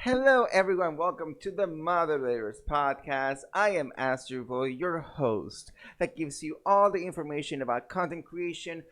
Hello, everyone. Welcome to the ModRaiders podcast. I am Asdruboi, your host, that gives you all the information about content creation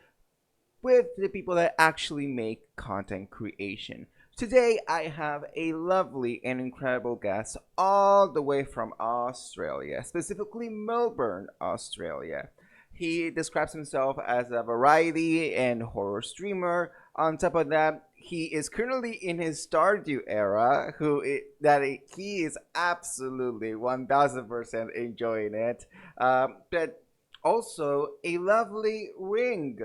with the people that actually make content creation. Today, I have a lovely and incredible guest all the way from Australia, specifically Melbourne, Australia. He describes himself as a variety and horror streamer. On top of that, he is currently in his Stardew era, he is absolutely 1000% enjoying it. But also a lovely ring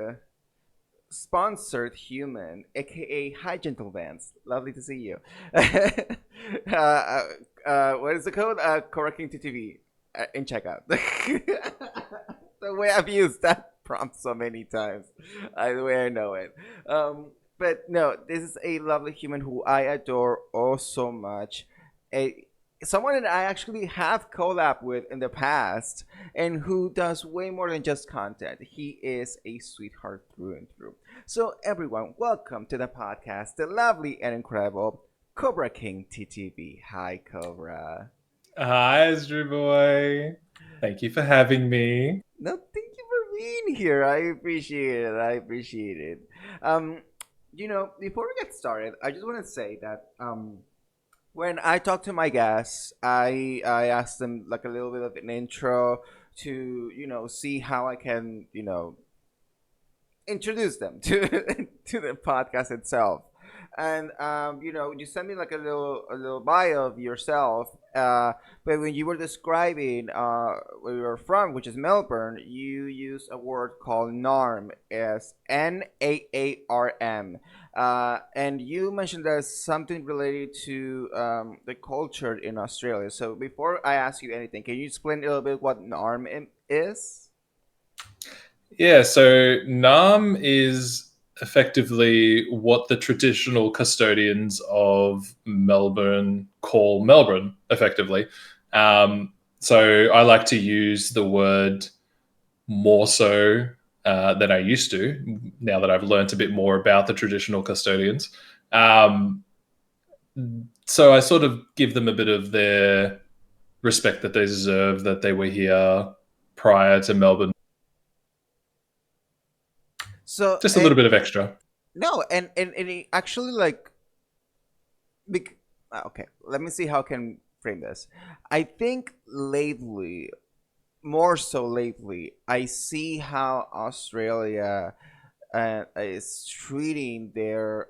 sponsored human, aka Hi Gentle Vance. Lovely to see you. What is the code? CobraKingTTV in checkout. The way I've used that prompt so many times, the way I know it. But no, this is a lovely human who I adore oh so much. A Someone that I actually have collab with in the past, and who does way more than just content. He is a sweetheart through and through. So everyone, welcome to the podcast, the lovely and incredible Cobra King TTV. Hi, Cobra. Hi, Asdruboi. Thank you for having me. No, thank you for being here. I appreciate it. I appreciate it. Um, Before we get started, I just want to say that when I talk to my guests, I ask them like a little bit of an intro to see how I can introduce them to to the podcast itself. And you send me like a little bio of yourself. But when you were describing where you're from, which is Melbourne, you use a word called NARM, as NAARM. And you mentioned there's something related to the culture in Australia. So before I ask you anything, can you explain a little bit what NARM is? Yeah, so NAM is effectively what the traditional custodians of Melbourne call Melbourne, effectively. So I like to use the word more so than I used to, now that I've learnt a bit more about the traditional custodians. Um, so I sort of give them a bit of their respect that they deserve, that they were here prior to Melbourne. So Just a little bit of extra. no, and it actually like okay, let me see how I can frame this. I think lately, more so lately, I see how Australia is treating their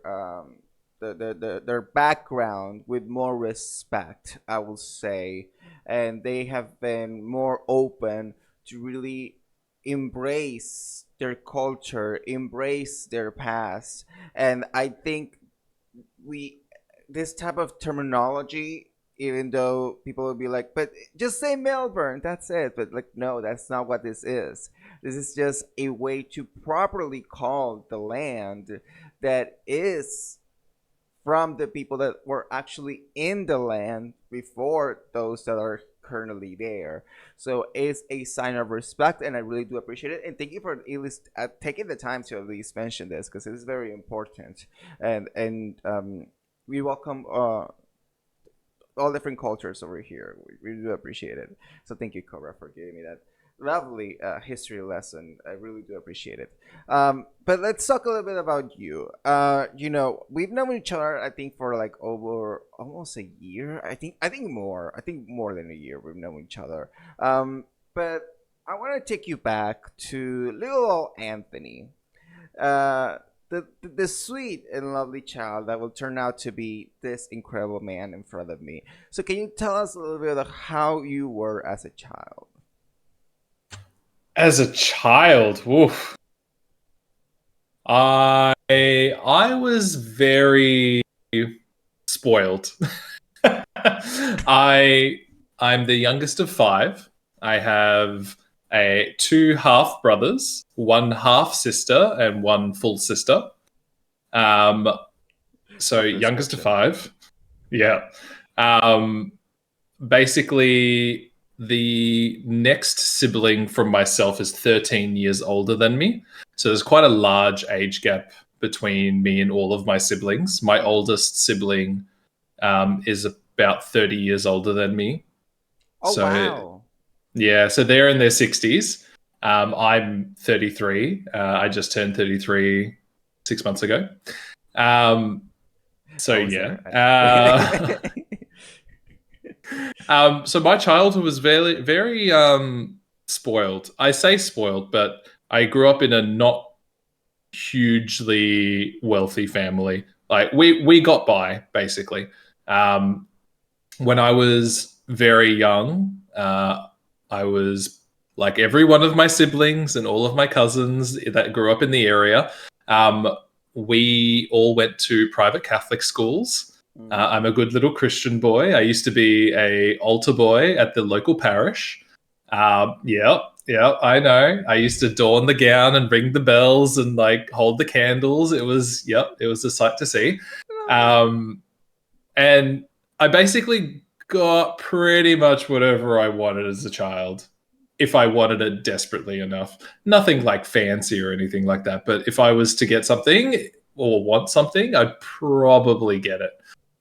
background with more respect, I will say, and they have been more open to really embrace their culture, embrace their past, and I think we this type of terminology, even though people will be like, but just say Melbourne, that's it, but like, no, that's not what this is just a way to properly call the land that is from the people that were actually in the land before those that are currently there. So it's a sign of respect, and I really do appreciate it. And thank you for at least taking the time to at least mention this, because it is very important. And we welcome all different cultures over here. We do appreciate it. So thank you, Cobra, for giving me that lovely history lesson. I really do appreciate it. But let's talk a little bit about you. We've known each other, I think, for like over almost a year. I think more. I think more than a year we've known each other. But I want to take you back to little old Anthony. Uh, the sweet and lovely child that will turn out to be this incredible man in front of me. So can you tell us a little bit of how you were as a child? As a child, oof, I was very spoiled. I I'm the youngest of five. I have two half brothers, one half sister, and one full sister. Um, so Love the youngest of description. five. Yeah. Um, Basically, the next sibling from myself is 13 years older than me. So there's quite a large age gap between me and all of my siblings. My oldest sibling is about 30 years older than me. Oh So wow. yeah, so they're in their 60s. I'm 33. I just turned 33 6 months ago. So yeah. Poser. So my childhood was very, very spoiled. I say spoiled, but I grew up in a not hugely wealthy family. Like we got by basically. When I was very young, I was like every one of my siblings and all of my cousins that grew up in the area. Um, we all went to private Catholic schools. I'm a good little Christian boy. I used to be a altar boy at the local parish. Yeah, I know. I used to adorn the gown and ring the bells and like hold the candles. It was a sight to see. Um, and I basically got pretty much whatever I wanted as a child, if I wanted it desperately enough. Nothing like fancy or anything like that, but if I was to get something or want something, I'd probably get it.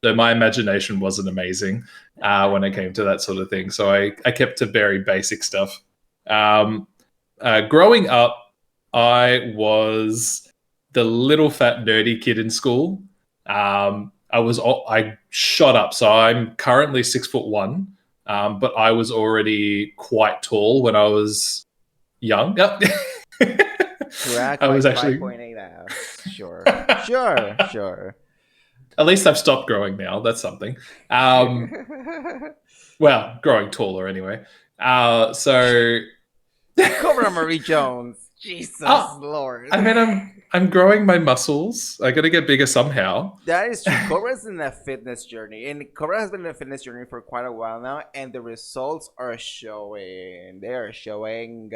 So my imagination wasn't amazing when it came to that sort of thing. So I kept to very basic stuff. Growing up, I was the little fat nerdy kid in school. I shot up, so I'm currently 6'1", but I was already quite tall when I was young. Yep. Correct, I was like actually 5.8 hours. Sure. Sure, sure. At least I've stopped growing now. That's something. Well, growing taller anyway. So Cobra Marie Jones. Jesus oh, Lord. I mean, I'm growing my muscles. I got to get bigger somehow. That is true. Cobra's in a fitness journey, and Cobra has been in a fitness journey for quite a while now, and the results are showing. They are showing.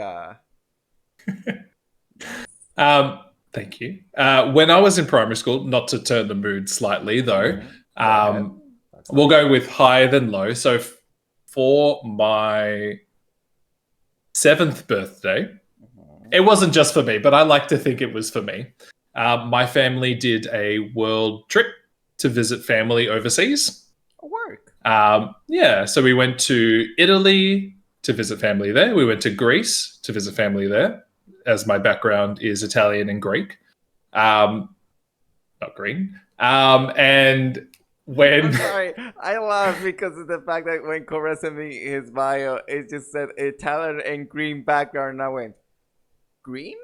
Thank you. When I was in primary school, not to turn the mood slightly though, Go ahead. we'll go with higher than low. So for my 7th birthday, it wasn't just for me, but I like to think it was for me. My family did a world trip to visit family overseas. Work. Yeah, so we went to Italy to visit family there. We went to Greece to visit family there, as my background is Italian and Greek. Not green. And when I'm sorry, I laugh because of the fact that when Cobra sent me his bio, it just said Italian and green background, and I went, green?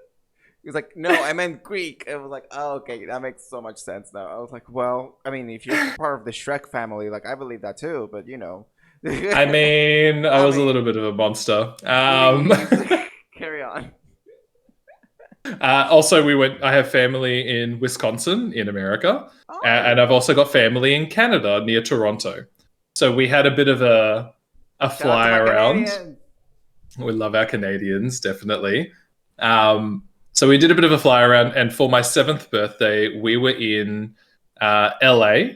He was like, no, I meant Greek. I was like, oh, okay, that makes so much sense now. I was like, well, I mean, if you're part of the Shrek family, like, I believe that too, but you know. I mean, I was a little bit of a monster. Please, carry on. Also, I have family in Wisconsin in America, and I've also got family in Canada near Toronto. So we had a bit of a fly around. Canadians. We love our Canadians, definitely. So we did a bit of a fly around, and for my 7th birthday, we were in LA,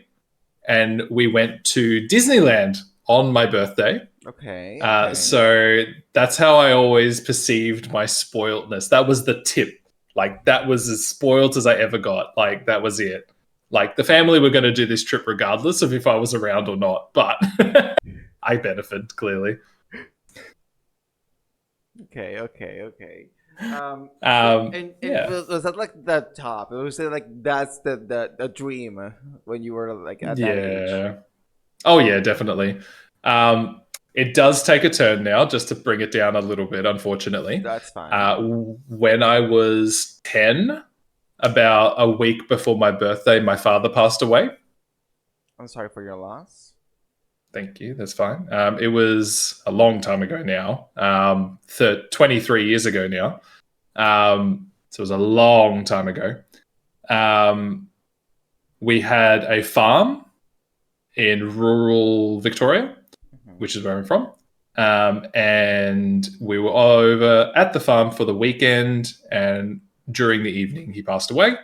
and we went to Disneyland on my birthday. Okay. So that's how I always perceived my spoiledness. That was the tip. Like, that was as spoiled as I ever got. Like, that was it. Like, the family were going to do this trip regardless of if I was around or not. But I benefited, clearly. Okay. Yeah. Was that like the top? It was like that's the dream when you were like at that age. Oh yeah, definitely. It does take a turn now, just to bring it down a little bit, unfortunately. That's fine. When I was 10, about a week before my birthday, my father passed away. I'm sorry for your loss. Thank you. That's fine. It was a long time ago now, 23 years ago now. So it was a long time ago. We had a farm in rural Victoria, which is where I'm from. And we were over at the farm for the weekend, and during the evening, he passed away.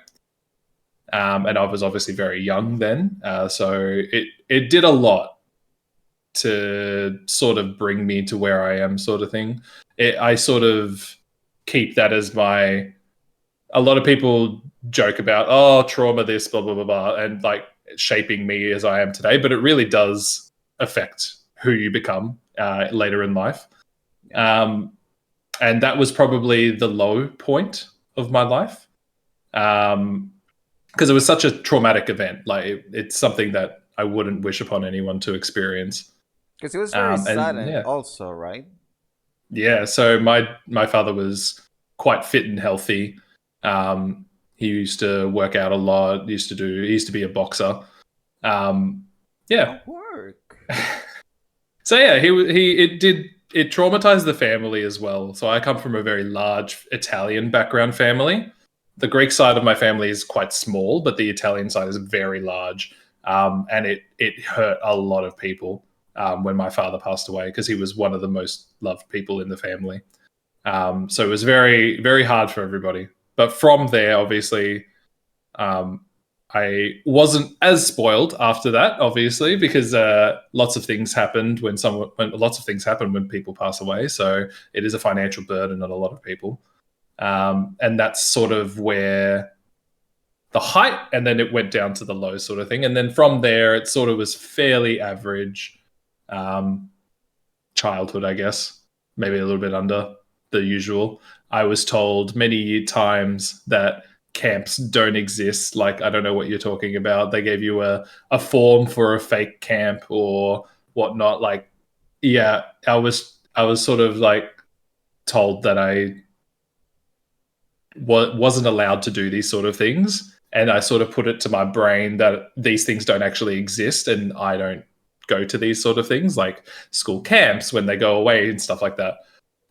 And I was obviously very young then. So it did a lot to sort of bring me to where I am, sort of thing. I sort of keep that as a lot of people joke about, oh, trauma, this, blah, blah, blah, blah. And like, shaping me as I am today, but it really does affect who you become later in life. And that was probably the low point of my life, because it was such a traumatic event. Like it's something that I wouldn't wish upon anyone to experience. Because it was very And sudden, yeah, also, right? yeah. So my father was quite fit and healthy. He used to work out a lot. He used to be a boxer. Yeah. Oh, work. So yeah, it traumatized the family as well. So I come from a very large Italian background family. The Greek side of my family is quite small, but the Italian side is very large. And it hurt a lot of people when my father passed away, because he was one of the most loved people in the family. So it was very, very hard for everybody. But from there, obviously, I wasn't as spoiled after that, obviously, because lots of things happened when lots of things happen when people pass away. So it is a financial burden on a lot of people, and that's sort of where the height, and then it went down to the low sort of thing, and then from there it sort of was fairly average childhood, I guess, maybe a little bit under the usual. I was told many times that camps don't exist. Like, I don't know what you're talking about. They gave you a form for a fake camp or whatnot. Like, yeah, I was sort of like told that I wasn't allowed to do these sort of things. And I sort of put it to my brain that these things don't actually exist, and I don't go to these sort of things like school camps when they go away and stuff like that.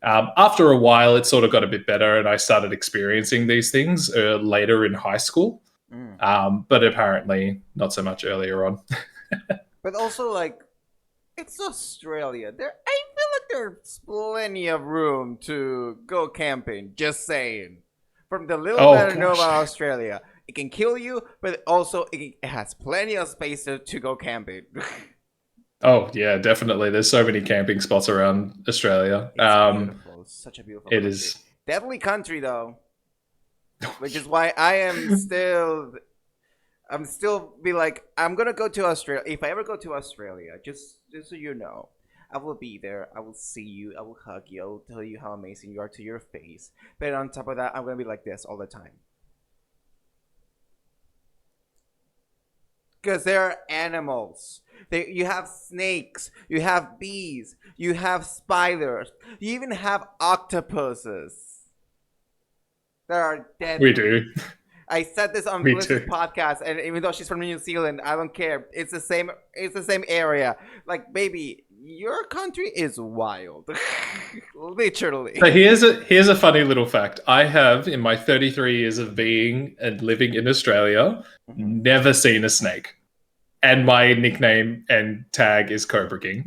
After a while, it sort of got a bit better, and I started experiencing these things later in high school, but apparently not so much earlier on. But also, like, it's Australia. I feel like there's plenty of room to go camping. Just saying. From the little that I know about Australia, it can kill you, but also it has plenty of space to go camping. Oh yeah, definitely. There's so many camping spots around Australia. It's beautiful. It's such a beautiful It country. is. Deadly country though. Which is why I'm still be like, I'm gonna go to Australia. If I ever go to Australia, just so you know, I will be there. I will see you. I will hug you. I will tell you how amazing you are to your face. But on top of that, I'm gonna be like this all the time. Because there are animals. You have snakes. You have bees. You have spiders. You even have octopuses. There are dead. We do. I said this on Bliss's podcast, and even though she's from New Zealand, I don't care. It's the same. It's the same area. Like, baby, your country is wild, literally. So here's a funny little fact. I have, in my 33 years of being and living in Australia, never seen a snake, and my nickname and tag is Cobra King.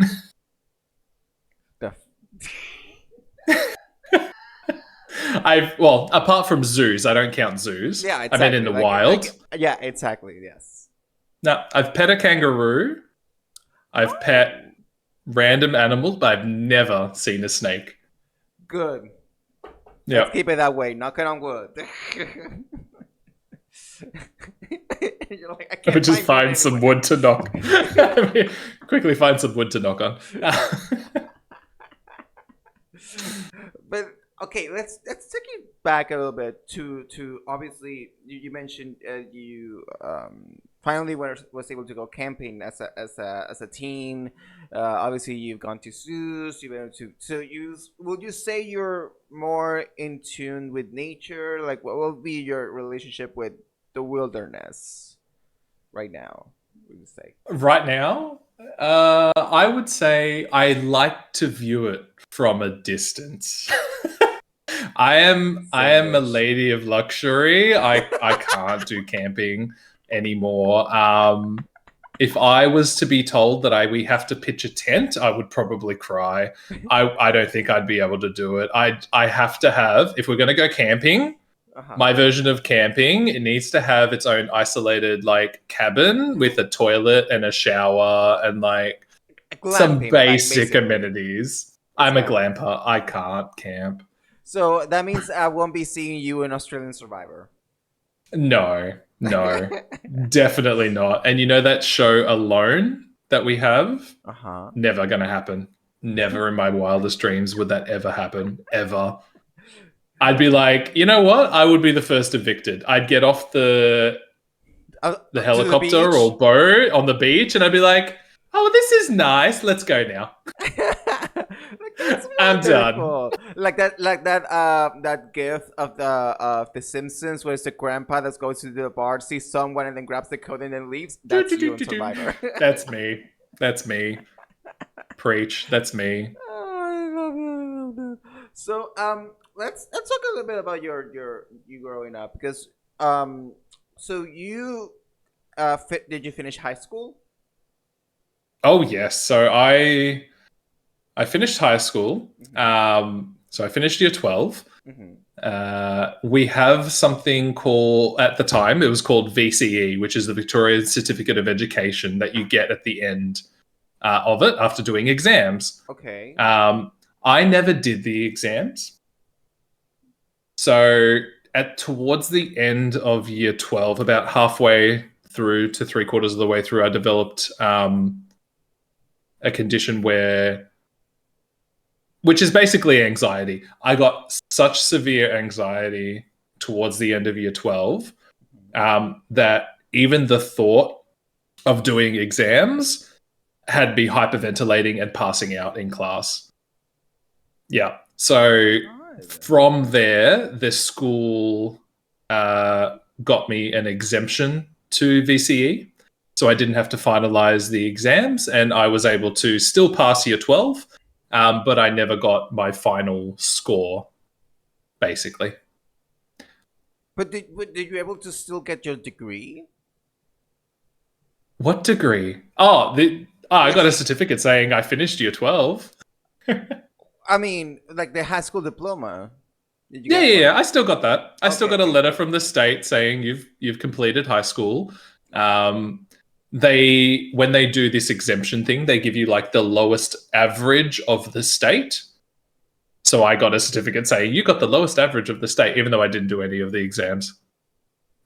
Apart from zoos, I don't count zoos. Yeah, exactly. I mean, in the wild. Yeah, exactly. Yes. No, I've pet a kangaroo. I've pet random animals, but I've never seen a snake. Good. Yeah. Let's keep it that way. Knocking on wood. You're like, I can't just find some wood to knock. Quickly find some wood to knock on. But okay, let's take it back a little bit to obviously you mentioned you finally was able to go camping as a teen. Obviously, you've gone to zoos. You went to would you say you're more in tune with nature? Like, what will be your relationship with the wilderness right now? Would you say right now? I would say I like to view it from a distance. I am a lady of luxury. I can't do camping anymore. If I was to be told that we have to pitch a tent, I would probably cry. I don't think I'd be able to do it. I have to have, if we're going to go camping, my version of camping, it needs to have its own isolated like cabin with a toilet and a shower and like some basic amenities. I'm a glamper. I can't camp. So that means I won't be seeing you in Australian Survivor. No, No, definitely not. And you know that show Alone that we have? Uh-huh. Never going to happen. Never in my wildest dreams would that ever happen, ever. I'd be like, you know what? I would be the first evicted. I'd get off the To the helicopter beach. or boat on the beach and I'd be like, oh, this is nice. Let's go now. Like that's I'm done. wonderful. That gif of the Simpsons where it's the grandpa that goes to the bar, sees someone and then grabs the coat and then leaves. That's you on Survivor. That's me. That's me. Preach. That's me. Oh, I love it, I love that. So let's talk a little bit about you growing up because so you did you finish high school? Oh yes. So I finished high school. So I finished year 12. Mm-hmm. We have something called, at the time, it was called VCE, which is the Victorian Certificate of Education that you get at the end of it after doing exams. Okay. I never did the exams. So towards the end of year 12, about halfway through to 3/4 of the way through, I developed a condition which is basically anxiety. I got such severe anxiety towards the end of year 12 that even the thought of doing exams had me hyperventilating and passing out in class. Yeah. So from there, the school got me an exemption to VCE. So I didn't have to finalize the exams and I was able to still pass year 12, but I never got my final score, basically. But did you able to still get your degree? What degree? Oh, I got a certificate saying I finished year 12. I mean, like the high school diploma. Did you Yeah, get yeah, one? yeah. I still got that. I still got a Okay. letter from the state saying you've completed high school. They when they do this exemption thing, they give you like the lowest average of the state. So I got a certificate saying you got the lowest average of the state, even though I didn't do any of the exams.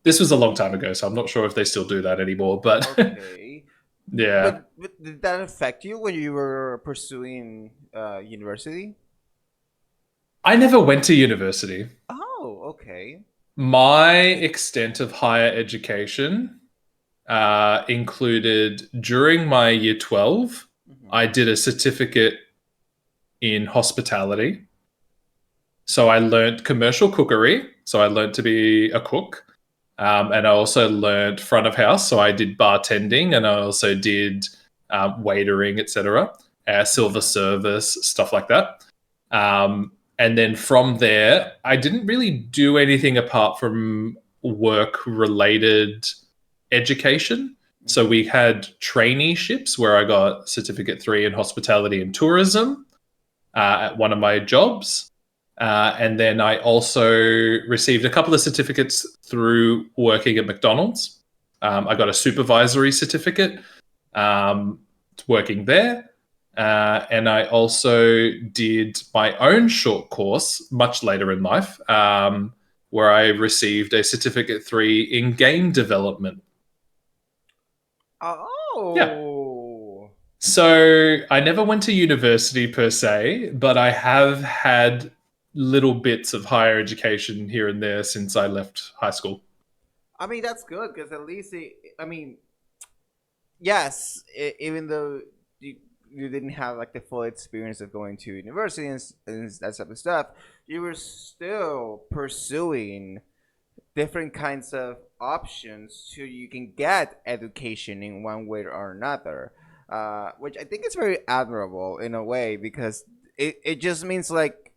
This was a long time ago, so I'm not sure if they still do that anymore. But Okay. yeah, But did that affect you when you were pursuing university? I never went to university. Oh, okay. My extent of higher education included during my year 12, Hmm. I did a certificate in hospitality. So I learned commercial cookery. So I learned to be a cook. And I also learned front of house. So I did bartending and I also did waitering, etc., silver Okay. service, stuff like that. And then from there, I didn't really do anything apart from work related education. So we Hmm. had traineeships where I got certificate 3 in hospitality and tourism at one of my jobs. And then I also received a couple of certificates through working at McDonald's. I got a supervisory certificate working there. And I also did my own short course much later in life, where I received a certificate 3 in game development. Yeah. Oh. So I never went to university per se, but I have had little bits of higher education here and there since I left high school. I mean, that's good because at least I mean, yes, even though you didn't have like the full experience of going to university and that type of stuff, you were still pursuing different kinds of options so you can get education in one way or another, which I think is very admirable in a way because it just means like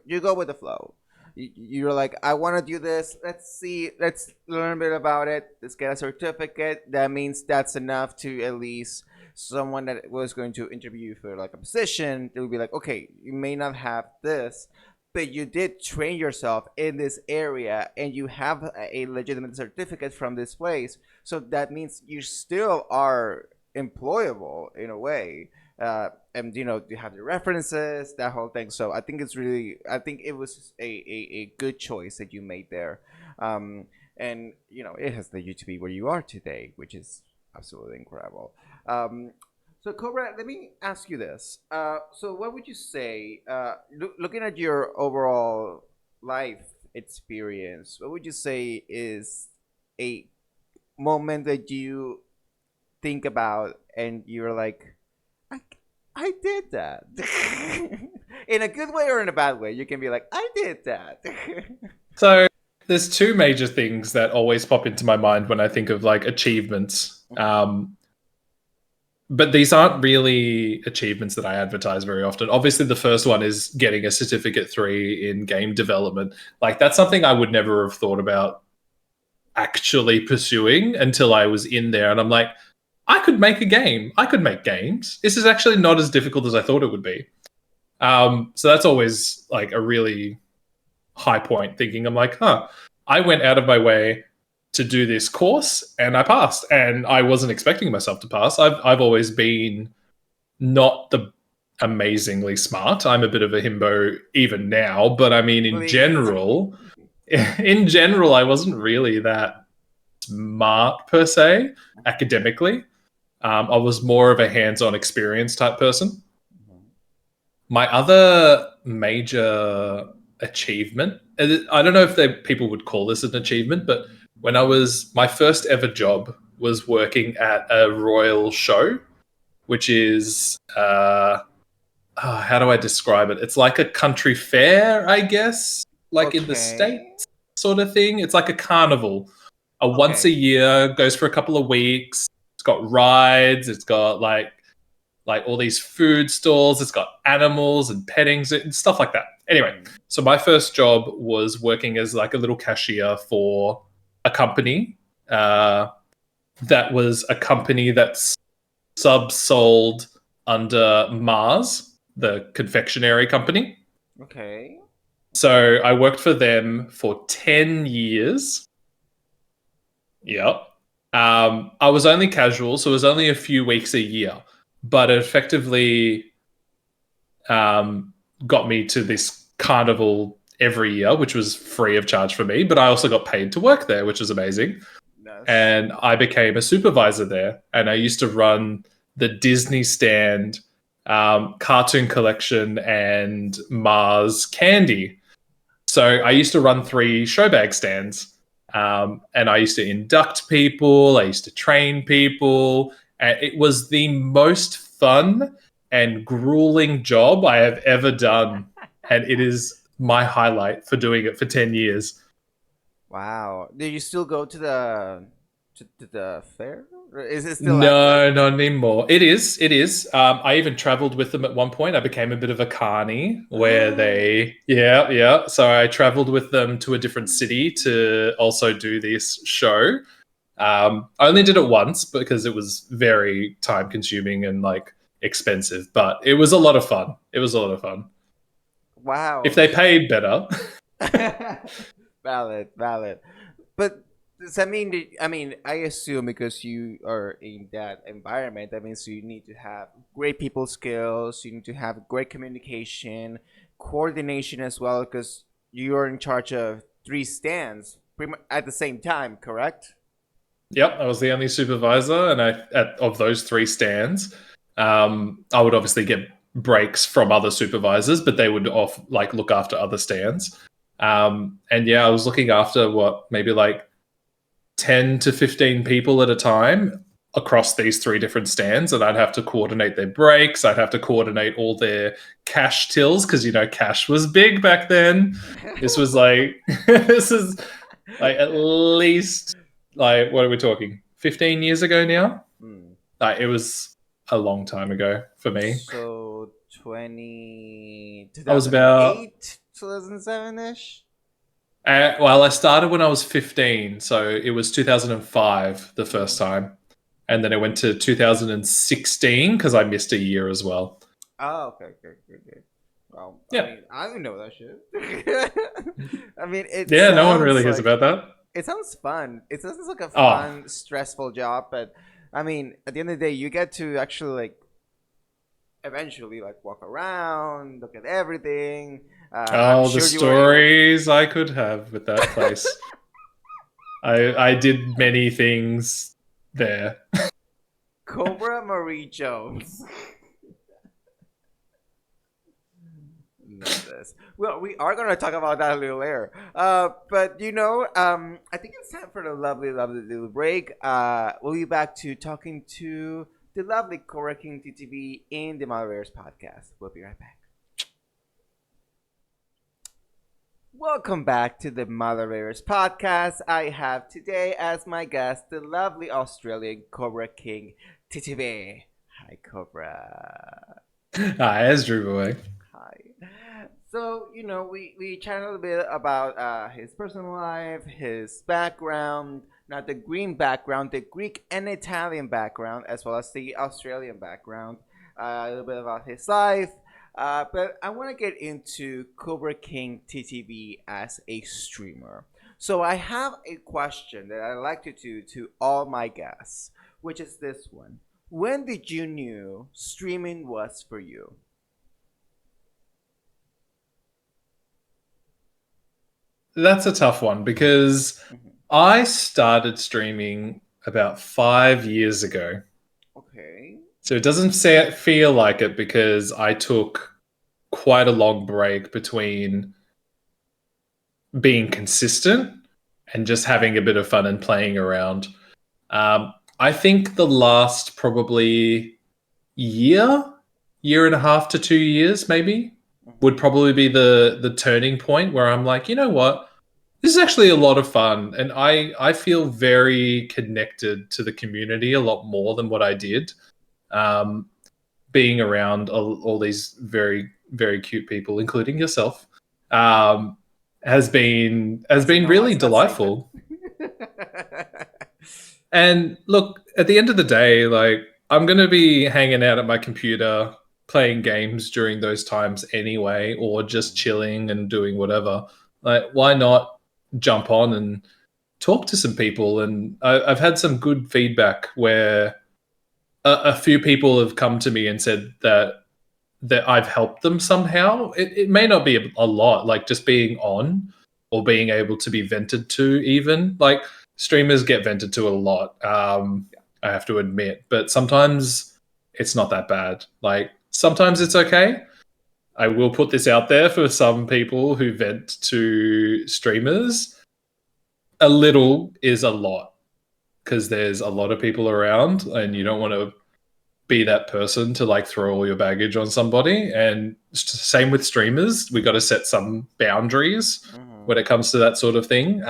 you go with the flow. You're like, I want to do this. Let's see. Let's learn a bit about it. Let's get a certificate. That means that's enough to at least someone that was going to interview you for like a position. They would be like, okay, you may not have this, but you did train yourself in this area and you have a legitimate certificate from this place. So that means you still are employable in a way. And you know, you have the references, that whole thing. So I think it's really, I think it was a good choice that you made there. Um, and it has led you to be where you are today, which is absolutely incredible. Um, so Cobra, let me ask you this. So what would you say, looking at your overall life experience, what would you say is a moment that you think about and you're like, I, I did that. In a good way or in a bad way, you can be like, I did that. So there's two major things that always pop into my mind when I think of like achievements. But these aren't really achievements that I advertise very often. Obviously, the first one is getting a certificate 3 in game development. Like that's something I would never have thought about actually pursuing until I was in there, and I'm like, I could make a game. I could make games. This is actually not as difficult as I thought it would be. So that's always like a really high point. Thinking, I'm like, I went out of my way to do this course and I passed, and I wasn't expecting myself to pass. I've always been not the amazingly smart. I'm a bit of a himbo even now, but I mean in Please. general, I wasn't really that smart per se academically. I was more of a hands-on experience type person. My other major achievement, I don't know if people would call this an achievement, but when my first ever job was working at a royal show, which is, how do I describe it? It's like a country fair, I guess, like in the Okay. States sort of thing. It's like a carnival. A once a Okay. year, goes for a couple of weeks. It's got rides. It's got like all these food stalls. It's got animals and pettings and stuff like that. Anyway, Mm. so my first job was working as like a little cashier for a company that was a company that's subsold under Mars, the confectionery company. Okay. So I worked for them for 10 years. Yep. I was only casual, so it was only a few weeks a year, but it effectively got me to this carnival every year, which was free of charge for me. But I also got paid to work there, which was amazing. Yes. And I became a supervisor there. And I used to run the Disney stand, cartoon collection, and Mars candy. So I used to run 3 showbag stands. And I used to induct people, I used to train people. And it was the most fun and grueling job I have ever done. And it is my highlight for doing it for 10 years. Wow. Do you still go to the fair? Or is it still active? No, not anymore. It is. It is. I even traveled with them at one point. I became a bit of a carney where yeah, yeah. So I traveled with them to a different city to also do this show. I only did it once because it was very time consuming and like expensive, but it was a lot of fun. It was a lot of fun. If Wow. they paid better. Valid, valid. But does that mean I assume because you are in that environment, that means you need to have great people skills, you need to have great communication, coordination as well, because you're in charge of 3 stands pretty much at the same time, correct? Yep, I was the only supervisor, and of those 3 stands, I would obviously get breaks from other supervisors, but they would look after other stands. And yeah, I was looking after maybe like 10 to 15 people at a time across these 3 different stands, and I'd have to coordinate their breaks. I'd have to coordinate all their cash tills because cash was big back then. This was like this is like at least like what are we talking? 15 years ago now. Hmm. It was a long time ago for me. So 20, I was about 2008, 2007 ish. well, I started when I was 15, so it was 2005 the first Mm-hmm. time, and then it went to 2016 because I missed a year as well. Oh, okay, okay, okay, okay. Well, I Yeah, mean, I didn't know that shit. I mean, yeah, no one really hears about that. it sounds fun. It sounds like a Oh, fun, stressful job, but I mean, at the end of the day, you get to actually like eventually like walk around, look at everything. I'm oh, the sure you were able. stories I could have with that place. I did many things there. Cobra Marie Jones. Love this. Well, we are going to talk about that a little later. But I think it's time for the lovely, lovely little break. We'll be back to talking to the lovely CobraKingTTV in the ModRaiders podcast. We'll be right back. Welcome back to the ModRaiders podcast. I have today as my guest the lovely Australian Cobra King TTV. Hi, Cobra. Hi, Asdruboi. Hi. So, we chatted a little bit about his personal life, his background, not the green background, the Greek and Italian background, as well as the Australian background, a little bit about his life. But I want to get into Cobra King TTV as a streamer. So I have a question that I like to do to all my guests, which is this one. When did you knew streaming was for you? That's a tough one because Mhm. I started streaming about 5 years ago. Okay. So it doesn't feel like it because I took quite a long break between being consistent and just having a bit of fun and playing around. I think the last probably year, year and a half to 2 years, maybe, would Mhm. probably be the turning point where I'm like, you know what? This is actually a lot of fun, and I feel very connected to the community a lot more than what I did. Um, Being around all these very very cute people, including yourself, um, has been No, really let's not say that. delightful. And look, at the end of the day, like I'm gonna be hanging out at my computer playing games during those times anyway, or just Mhm. chilling and doing whatever. Like, why not jump on and talk to some people? And I've had some good feedback where a few people have come to me and said that I've helped them somehow. It may not be a lot, like just being on or being able to be vented to, even. Like, streamers get vented to a lot, I have to admit, but sometimes it's not that bad. Like, sometimes it's okay. I will put this out there for some people who vent to streamers. A little is a lot because there's a lot of people around and you don't want to be that person to like throw all your baggage on somebody. And same with streamers, we got to set some boundaries when Mhm. it comes to that sort of thing.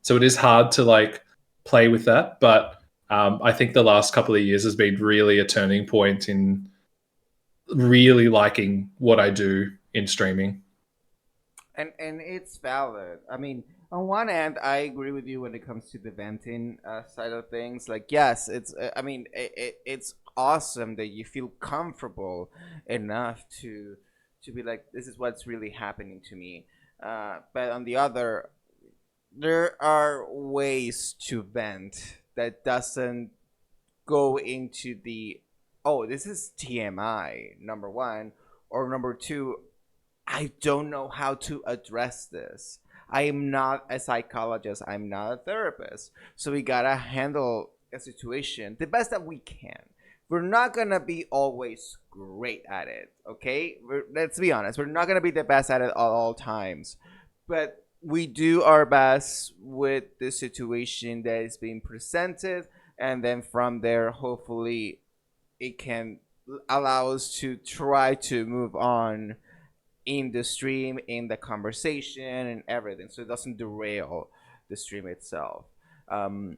So it is hard to like play with that, but I think the last couple of years has been really a turning point in really liking what I do in streaming. And it's valid. I mean, on one hand, I agree with you when it comes to the venting side of things. Like, yes, it's. I mean, it's awesome that you feel comfortable enough to be like, this is what's really happening to me. But on the other, there are ways to vent that doesn't go into the, oh, this is TMI, number one, or number two, I don't know how to address this. I am not a psychologist. I'm not a therapist. So we gotta handle a situation the best that we can. We're not gonna be always great at it, okay? Let's be honest. We're not gonna be the best at it at all times, but we do our best with the situation that is being presented, and then from there, hopefully, it can allow us to try to move on in the stream, in the conversation, and everything, so it doesn't derail the stream itself. Um,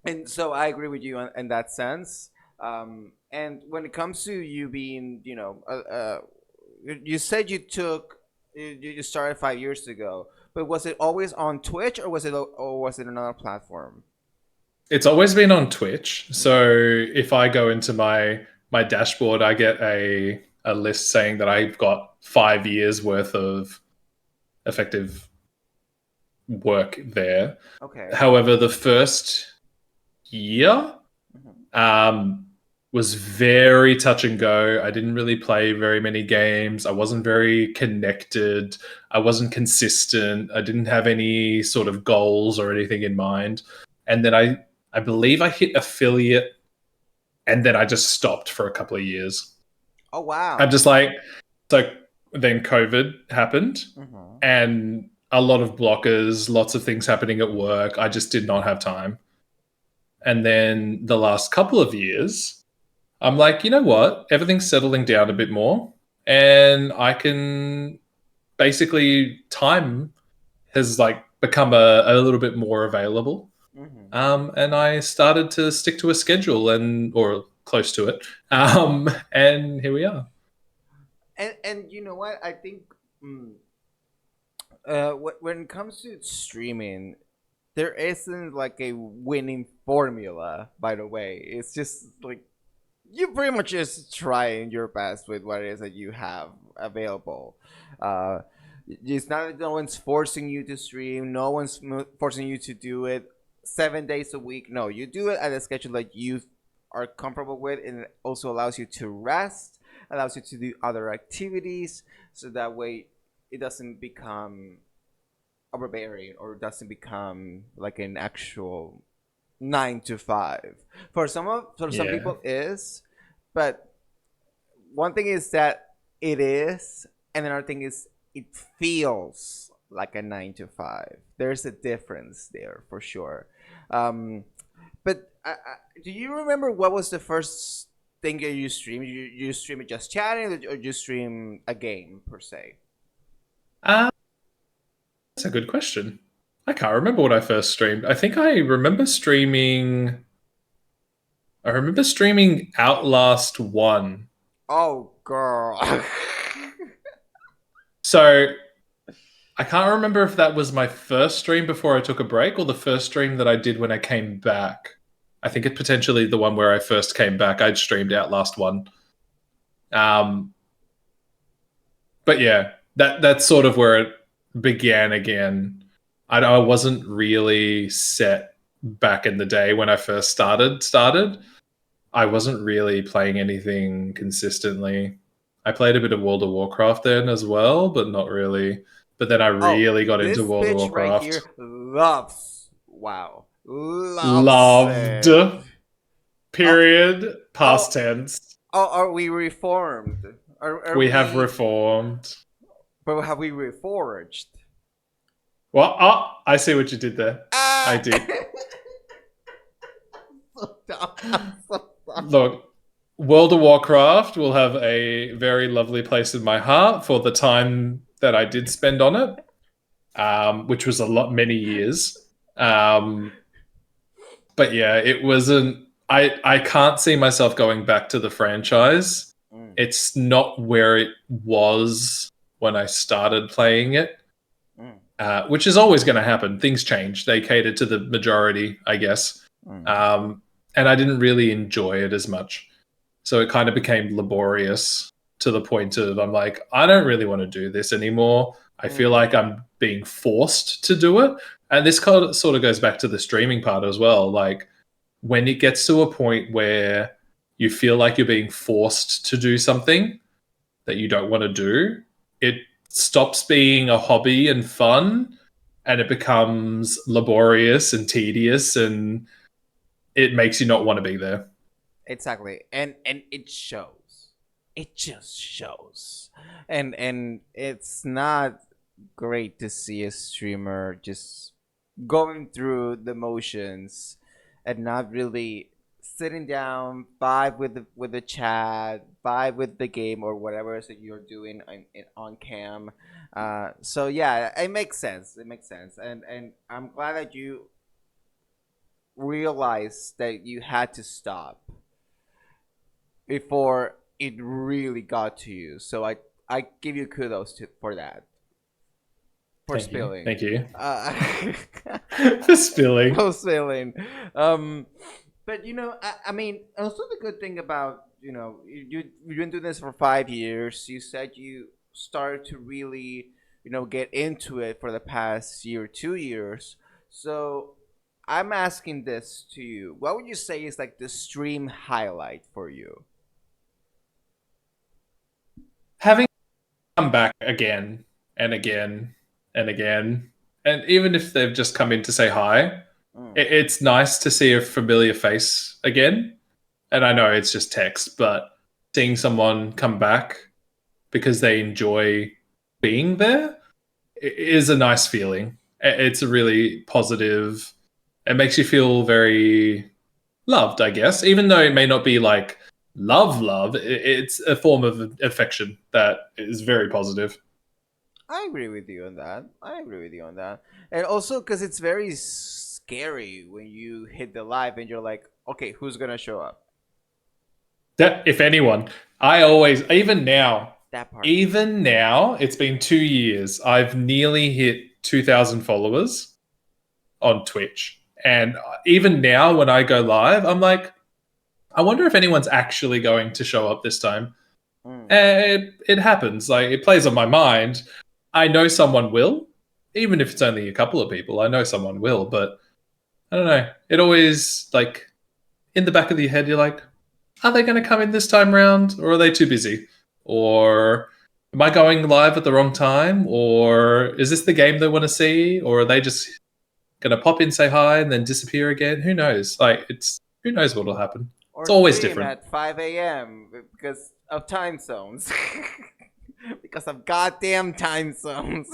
and so I agree with you in that sense. And when it comes to you being, you said you started 5 years ago, but was it always on Twitch or was it another platform? It's always been on Twitch. Mm-hmm. So if I go into my dashboard, I get a list saying that I've got 5 years worth of effective work there. Okay. However, the first year, Mm-hmm. um, was very touch and go. I didn't really play very many games. I wasn't very connected. I wasn't consistent. I didn't have any sort of goals or anything in mind. And then I believe I hit affiliate, and then I just stopped for a couple of years. Oh I'm wow. just like, so then COVID happened, Hmm. and a lot of blockers, lots of things happening at work. I just did not have time. And then the last couple of years, I'm like, you know what? Everything's settling down a bit more, and I can basically time has like become a little bit more available. Hmm. And I started to stick to a schedule and or close to it. And here we are. And you know what? I think mm, when it comes to streaming, there isn't like a winning formula. By the way, it's just like you pretty much just trying your best with what it is that you have available. Uh, it's not that no one's forcing you to stream. No one's forcing you to do it 7 days a week. No, you do it at a schedule that you are comfortable with, and it also allows you to rest, allows you to do other activities, so that way it doesn't become overbearing or doesn't become like an actual 9 to 5. For some Yeah. people is, but one thing is that it is, and another thing is it feels like a 9 to 5. There's a difference there for sure. Um, but do you remember what was the first thing that you streamed? You stream it just chatting, or you stream a game per se? Uh, that's a good question. I can't remember what I first streamed. I think I remember streaming. I remember streaming Outlast 1. Oh, girl. So I can't remember if that was my first stream before I took a break or the first stream that I did when I came back. I think it potentially the one where I first came back. I'd streamed Outlast 1. Um, but yeah, that's sort of where it began again. I wasn't really set back in the day when I first started. I wasn't really playing anything consistently. I played a bit of World of Warcraft then as well, but not really. But then I Oh, really got into this World of bitch right Warcraft. here loves WoW. Loves Loved. it. Oh, Period. Past oh, tense. oh, are we reformed? Are We have we? reformed. But have we reforged? Well, I see what you did there. I Ah! did. So dumb. I'm so sorry. Look, World of Warcraft will have a very lovely place in my heart for the time that I did spend on it, which was many years. Um, but yeah, it wasn't. I can't see myself going back to the franchise. Mm, It's not where it was when I started playing it, mm, which is always going to happen. Things change. They cater to the majority, I guess. mm, Um, and I didn't really enjoy it as much. So it kind of became laborious to the point of I'm like, I don't really want to do this anymore. I feel mm. like I'm being forced to do it. And this kind of sort of goes back to the streaming part as well. Like when it gets to a point where you feel like you're being forced to do something that you don't want to do, it stops being a hobby and fun and it becomes laborious and tedious and it makes you not want to be there. Exactly, and it shows. It just shows, and it's not great to see a streamer just going through the motions and not really sitting down, vibe with the chat, vibe with the game or whatever it is that you're doing on cam. So yeah, it makes sense. It makes sense, and I'm glad that you realized that you had to stop before it really got to you. So I give you kudos for that, for Thank you. spilling. Thank you. Uh, For spilling. for spilling. Um, but I mean, also the good thing about you've been doing this for 5 years. You said you started to really get into it for the past year, 2 years. So I'm asking this to you. What would you say is like the stream highlight for you? Having come back again and again and again, and even if they've just come in to say hi, Mm. it's nice to see a familiar face again. And I know it's just text, but seeing someone come back because they enjoy being there is a nice feeling. It's a really positive. It makes you feel very loved, I guess, even though it may not be like love. It's a form of affection that is very positive. I agree with you on that. I agree with you on that. And also because it's very scary when you hit the live and you're like, okay, who's gonna show up? That, if anyone, I always, That part. even now, it's been 2 years. I've nearly hit 2,000 followers on Twitch. And even now, when I go live, I'm like, I wonder if anyone's actually going to show up this time. Mm. And it happens. Like, it plays on my mind. I know someone will, even if it's only a couple of people. I know someone will, but I don't know. It always, like, in the back of your head, you're like, are they going to come in this time round, or are they too busy? Or am I going live at the wrong time? Or is this the game they want to see? Or are they just going to pop in, say hi, and then disappear again? Who knows? Like, who knows what will happen? It's Or always stream different. at 5 a.m. because of time zones. Because of goddamn time zones.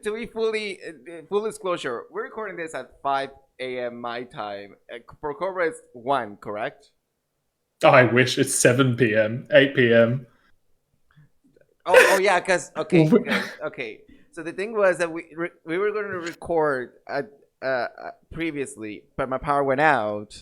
To be full disclosure, we're recording this at 5 a.m. my time. For Cobra, it's 1, correct? Oh, I wish it's 7 p.m., 8 p.m. Oh yeah, because okay. So the thing was that we were going to record previously, but my power went out.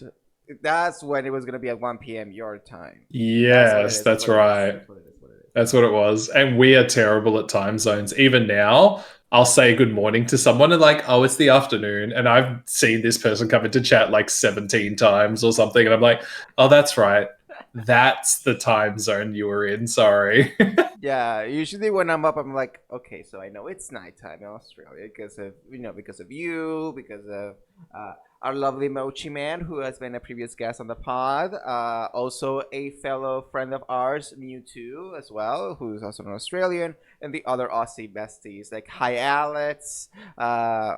That's when it was going to be at 1 p.m. your time. That's what it Yes, is. That's that's what it is. right. That's what it is. What it is. That's what it was. And we are terrible at time zones. Even now, I'll say good morning to someone and like, oh, it's the afternoon. And I've seen this person come into chat like 17 times or something. And I'm like, oh, that's right. That's the time zone you were in. Sorry. Yeah, usually when I'm up, I'm like, okay, so I know it's nighttime in Australia because of because of you, because of our lovely Mochi man who has been a previous guest on the pod, also a fellow friend of ours, Mewtwo as well, who's also an Australian, and the other Aussie besties like hi Alex, I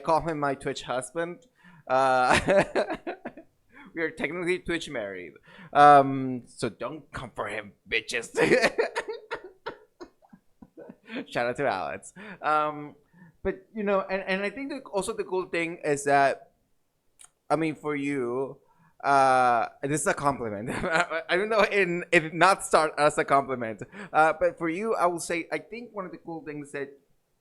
call him my Twitch husband. Uh, we are technically Twitch married. So don't come for him, bitches. Shout out to Alex. But and I think that also the cool thing is that I mean for you, this is a compliment. I don't know if not start as a compliment, but for you, I will say I think one of the cool things that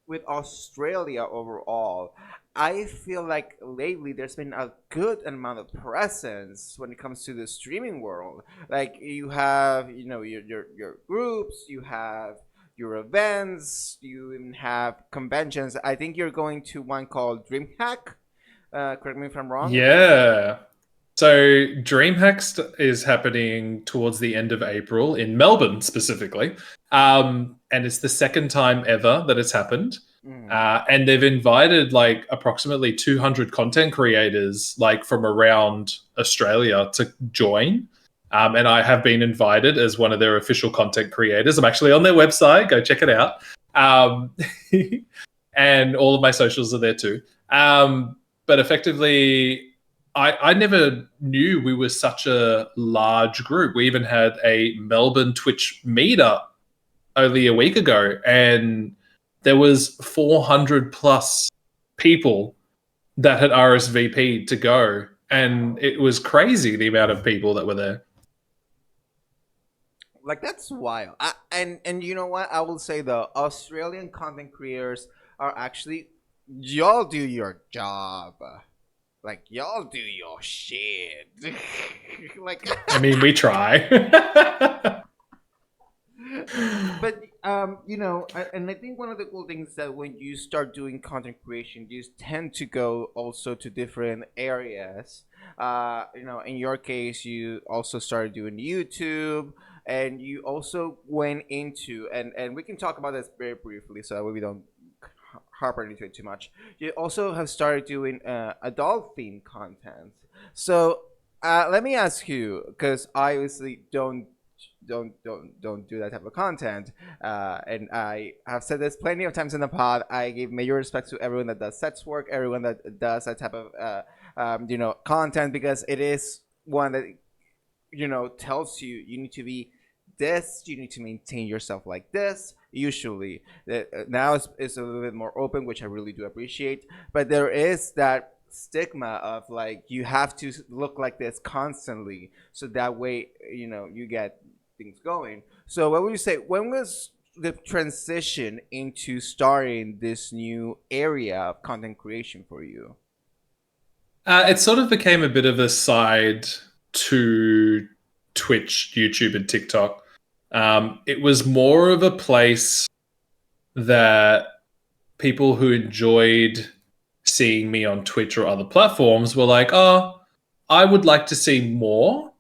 with Australia overall, I feel like lately there's been a good amount of presence when it comes to the streaming world. Like you have, your groups, you have your events, you even have conventions. I think you're going to one called DreamHack. Correct me if I'm wrong. Yeah. So DreamHack is happening towards the end of April in Melbourne specifically. And it's the second time ever that it's happened. Mm. And they've invited like approximately 200 content creators like from around Australia to join. And I have been invited as one of their official content creators. I'm actually on their website. Go check it out. Um, and all of my socials are there too. But effectively, I never knew we were such a large group. We even had a Melbourne Twitch meetup only a week ago, and there was 400 plus people that had RSVP'd to go, and it was crazy the amount of people that were there. Like that's wild. And you know what? I will say the Australian content creators are actually y'all do your job. Like y'all do your shit. Like I mean, we try. but and I think one of the cool things is that when you start doing content creation, you tend to go also to different areas. In your case, you also started doing YouTube, and you also went into and we can talk about this very briefly, so that way we don't harp into it too much. You also have started doing adult themed content. So let me ask you, because I obviously don't do that type of content. And I have said this plenty of times in the pod. I give major respect to everyone that does sets work, everyone that does that type of content, because it is one that tells you you need to be this, you need to maintain yourself like this. Usually now it's a little bit more open, which I really do appreciate, but there is that stigma of like you have to look like this constantly, so that way you get things going. So what would you say, when was the transition into starting this new area of content creation for you? It sort of became a bit of a side to Twitch, YouTube, and TikTok. It was more of a place that people who enjoyed seeing me on Twitch or other platforms were like, oh, I would like to see more.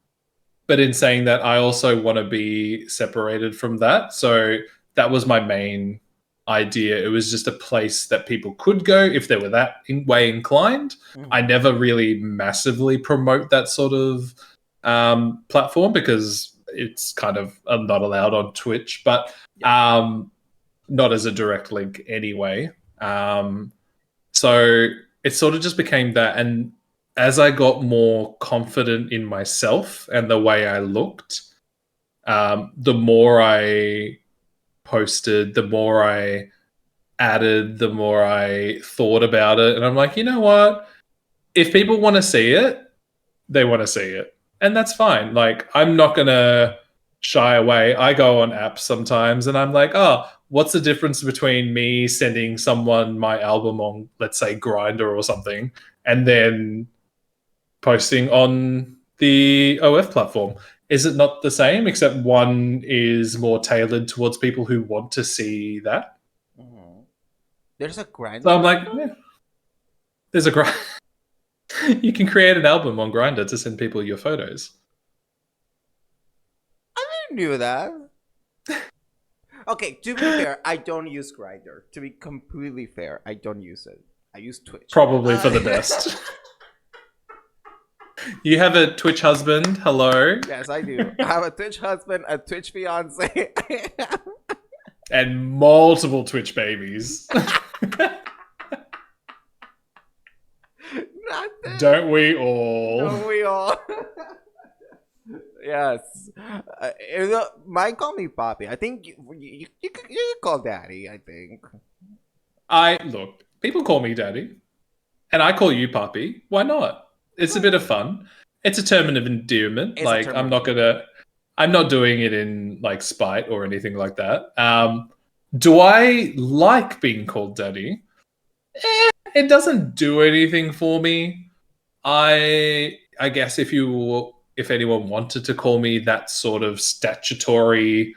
But in saying that, I also want to be separated from that. So that was my main idea. It was just a place that people could go if they were that way inclined. I Mhm. never really massively promote that sort of platform because it's kind of not allowed on Twitch, but Yeah. not as a direct link anyway. So it sort of just became that. And as I got more confident in myself and the way I looked, the more I posted, the more I added, the more I thought about it. And I'm like, you know what? If people want to see it, they want to see it. And that's fine. Like, I'm not going to shy away. I go on apps sometimes and I'm like, oh, what's the difference between me sending someone my album on, let's say, Grinder or something, and then posting on the OF platform? Is it not the same, except one is more tailored towards people who want to see that? Mhm. There's a So grinder I'm like, platform. yeah, there's a grind. You can create an album on Grinder to send people your photos. I knew that. Okay, to be fair, I don't use Grinder. To be completely fair, I don't use it. I use Twitch. Probably for the best. You have a Twitch husband. Hello. Yes, I do. I have a Twitch husband, a Twitch fiance. And multiple Twitch babies. Not this. Don't we all? Don't we all? Yes. Mine call me Poppy. I think you call Daddy, I think. Look, people call me daddy, and I call you puppy. Why not? It's a bit of fun. It's a term of endearment. It's a Like, term of endearment. I'm not doing it in like spite or anything like that. Do I like being called daddy? It doesn't do anything for me. I guess if anyone wanted to call me that sort of statutory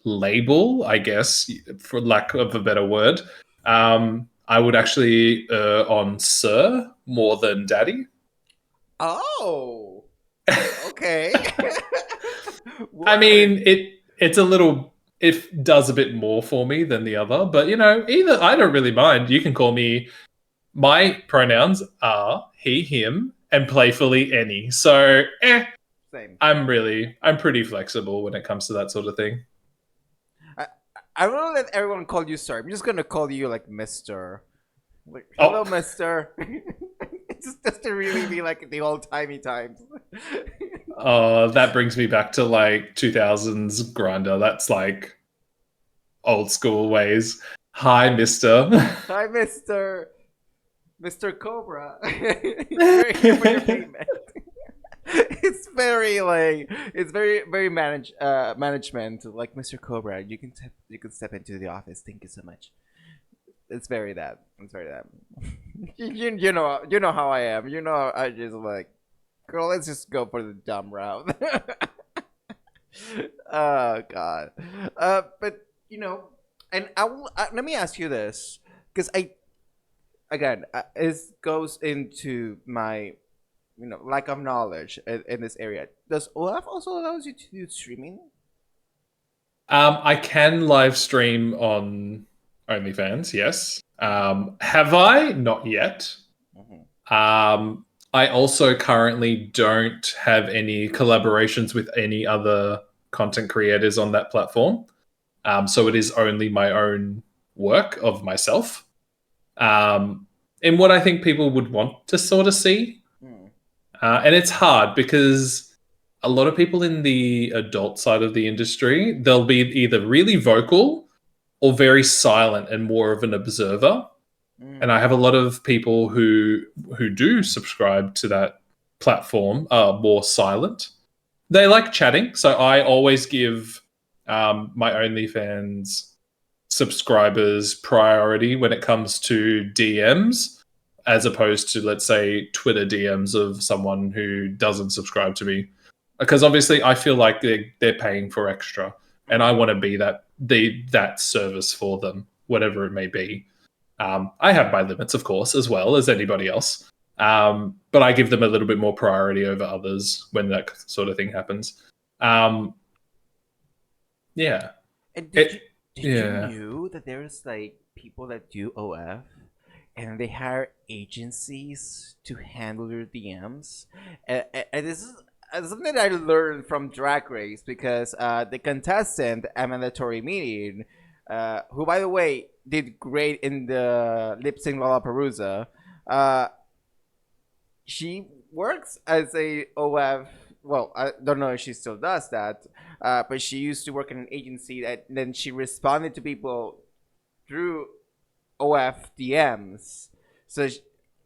label, I guess, for lack of a better word, I would actually on sir more than daddy. Oh, okay. I Word. mean, it's a little, it does a bit more for me than the other, but either, I don't really mind. You can call me, my pronouns are he, him, and playfully any. So, Same. I'm pretty flexible when it comes to that sort of thing. I, I will let everyone call you sir. I'm just gonna call you like Mister. Like, Oh, hello, Mister. It's just to really be like the old timey times. that brings me back to like 2000s grinder. That's like old school ways. Hi, Mister. Hi, Mister Cobra. We're here for your payment. It's very like it's very management like Mr. Cobra. You can step into the office. Thank you so much. It's very that. It's very that. You know how I am. You know I just like, girl. Let's just go for the dumb route. Oh God. But and let me ask you this, because I again it goes into my lack of knowledge in this area. Does OF also allows you to do streaming? I can live stream on OnlyFans, yes. Have I? Not yet. I also currently don't have any collaborations with any other content creators on that platform. So it is only my own work of myself. And what I think people would want to sort of see. And it's hard because a lot of people in the adult side of the industry, they'll be either really vocal or very silent and more of an observer. And I have a lot of people who do subscribe to that platform are more silent. They like chatting, so I always give my OnlyFans subscribers priority when it comes to DMs, as opposed to, let's say, Twitter DMs of someone who doesn't subscribe to me, because obviously I feel like they're paying for extra, and I want to be that service for them, whatever it may be. I have my limits, of course, as well as anybody else. But I give them a little bit more priority over others when that sort of thing happens. Yeah. And It, did you yeah. knew that there's like people that do OF and they hire agencies to handle their DMs? And this is something that I learned from Drag Race because the contestant at mandatory meeting, who by the way did great in the lip sync Lollapalooza, she works as a OF. Well, I don't know if she still does that, but she used to work in an agency that then she responded to people through OF DMs. So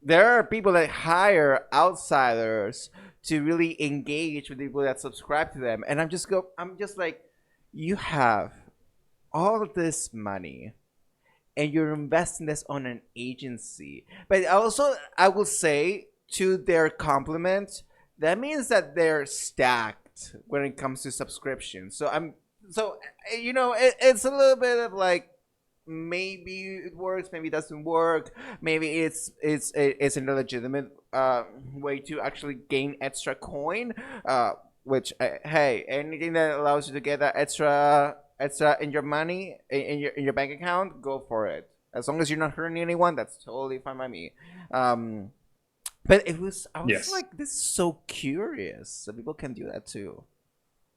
there are people that hire outsiders to really engage with people that subscribe to them, and I'm just like, you have all of this money and you're investing this on an agency. But also, I will say to their compliment, that means that they're stacked when it comes to subscriptions. It's a little bit of like, maybe it works, maybe it doesn't work, maybe it's a legitimate way to actually gain extra coin. Which hey, anything that allows you to get that extra in your money in your bank account, go for it. As long as you're not hurting anyone, that's totally fine by me. But I was Yes. like, this is so curious. So people can do that too.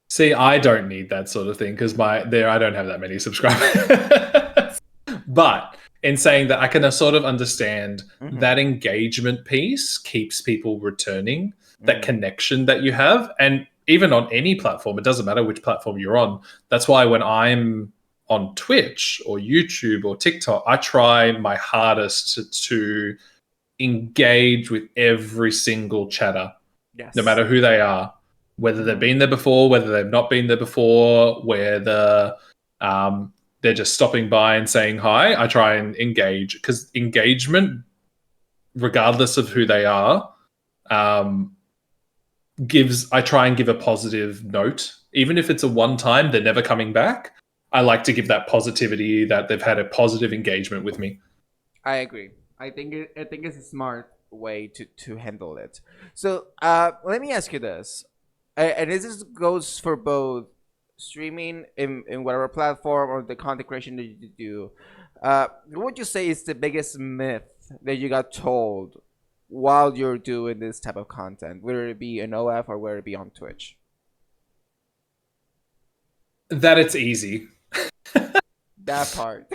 See, I don't need that sort of thing because I don't have that many subscribers. But in saying that, I can sort of understand that engagement piece keeps people returning, that connection that you have. And even on any platform, it doesn't matter which platform you're on. That's why when I'm on Twitch or YouTube or TikTok, I try my hardest to engage with every single chatter, Yes. no matter who they are, whether they've been there before, whether they've not been there before, whether they're just stopping by and saying hi. I try and engage, because engagement, regardless of who they are, I try and give a positive note. Even if it's a one time, they're never coming back, I like to give that positivity that they've had a positive engagement with me. I agree. I think it's a smart way to handle it. So let me ask you this, and this goes for both streaming in whatever platform or the content creation that you do. What would you say is the biggest myth that you got told while you're doing this type of content, whether it be an OF or whether it be on Twitch? That it's easy. That part.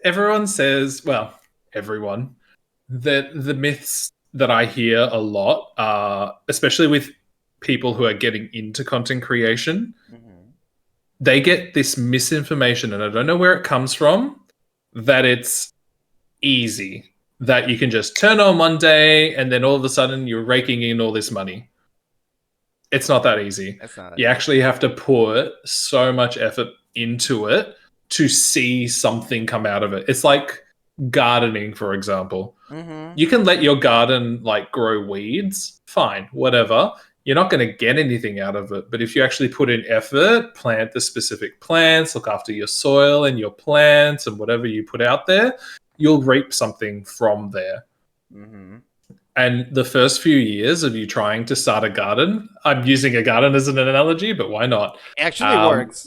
Everyone says, well, everyone, that the myths that I hear a lot are, especially with people who are getting into content creation, they get this misinformation, and I don't know where it comes from, that it's easy, that you can just turn on one day and then all of a sudden you're raking in all this money. It's not that easy. You actually have to put so much effort into it to see something come out of it. It's like gardening, for example. You can let your garden like grow weeds, fine, whatever. You're not going to get anything out of it. But if you actually put in effort, plant the specific plants, look after your soil and your plants and whatever you put out there, you'll reap something from there. And the first few years of you trying to start a garden, I'm using a garden as an analogy, but why not? Actually works.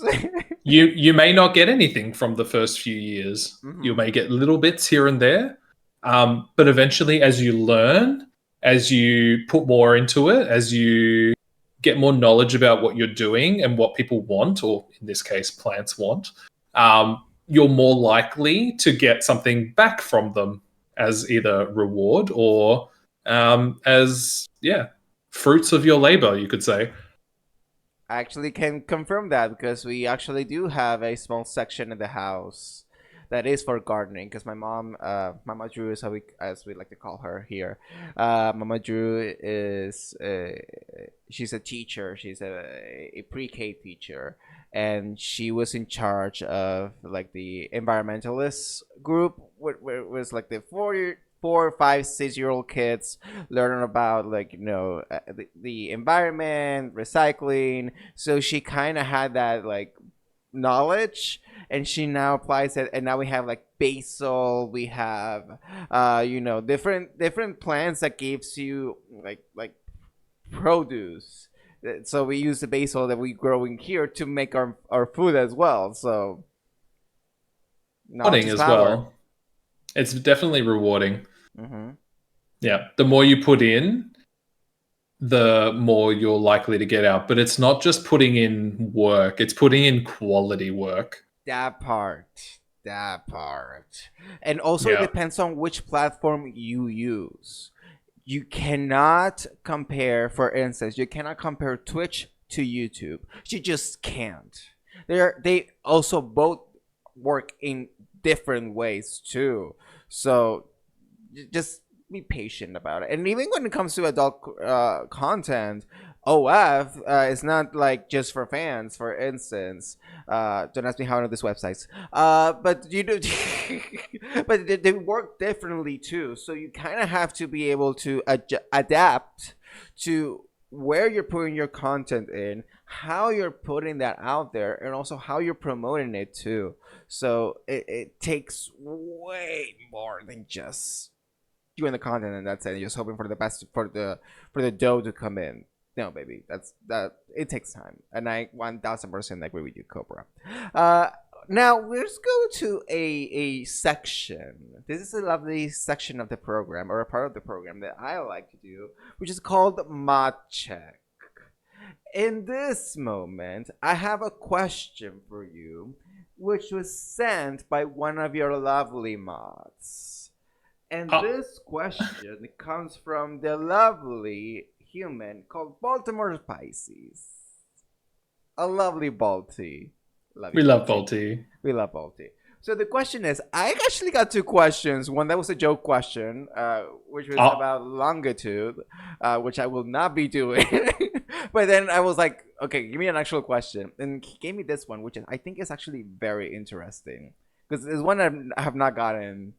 You may not get anything from the first few years. You may get little bits here and there, but eventually, as you learn, as you put more into it, as you get more knowledge about what you're doing and what people want, or in this case, plants want, you're more likely to get something back from them as either reward or as fruits of your labor, you could say. I actually can confirm that because we actually do have a small section in the house that is for gardening. Because my mom, Mama Drew is how as we like to call her here. Mama Drew is she's a teacher. She's a pre-K teacher, and she was in charge of like the environmentalist group, where it was like the 4, 5, 6 year old kids learning about like the environment, recycling. So she kind of had that like knowledge, and she now applies it. And now we have like basil. We have different plants that gives you like produce. So we use the basil that we grow in here to make our food as well. So knowledge Rewarding is as power. well. It's definitely rewarding. Mm-hmm. Yeah. The more you put in, the more you're likely to get out. But it's not just putting in work, it's putting in quality work. That part. That part. And also, it Yeah. depends on which platform you use. You cannot compare, for instance, you cannot compare Twitch to YouTube. You just can't. They also both work in different ways too. So just be patient about it. And even when it comes to adult content, OF is not like just for fans. For instance, don't ask me how I know these websites. But you do, but they work differently too. So you kind of have to be able to adapt to where you're putting your content in, how you're putting that out there, and also how you're promoting it too. So it takes way more than just doing the content, and that's it. You're just hoping for the best for the dough to come in. No, baby, that it takes time, and I 1000% agree with you, Cobra. Uh, Now let's go to a section. This is a lovely section of the program, or a part of the program that I like to do, which is called Mod Check. In this moment, I have a question for you, which was sent by one of your lovely mods. And Oh, this question comes from the lovely human called Baltimore Pisces. A lovely Balti. Love you, we love Balti. Balti. We love Balti. So the question is, I actually got two questions. One that was a joke question, which was Oh, about longitude, which I will not be doing. But then I was like, okay, give me an actual question, and he gave me this one, which I think is actually very interesting because it's one I have not gotten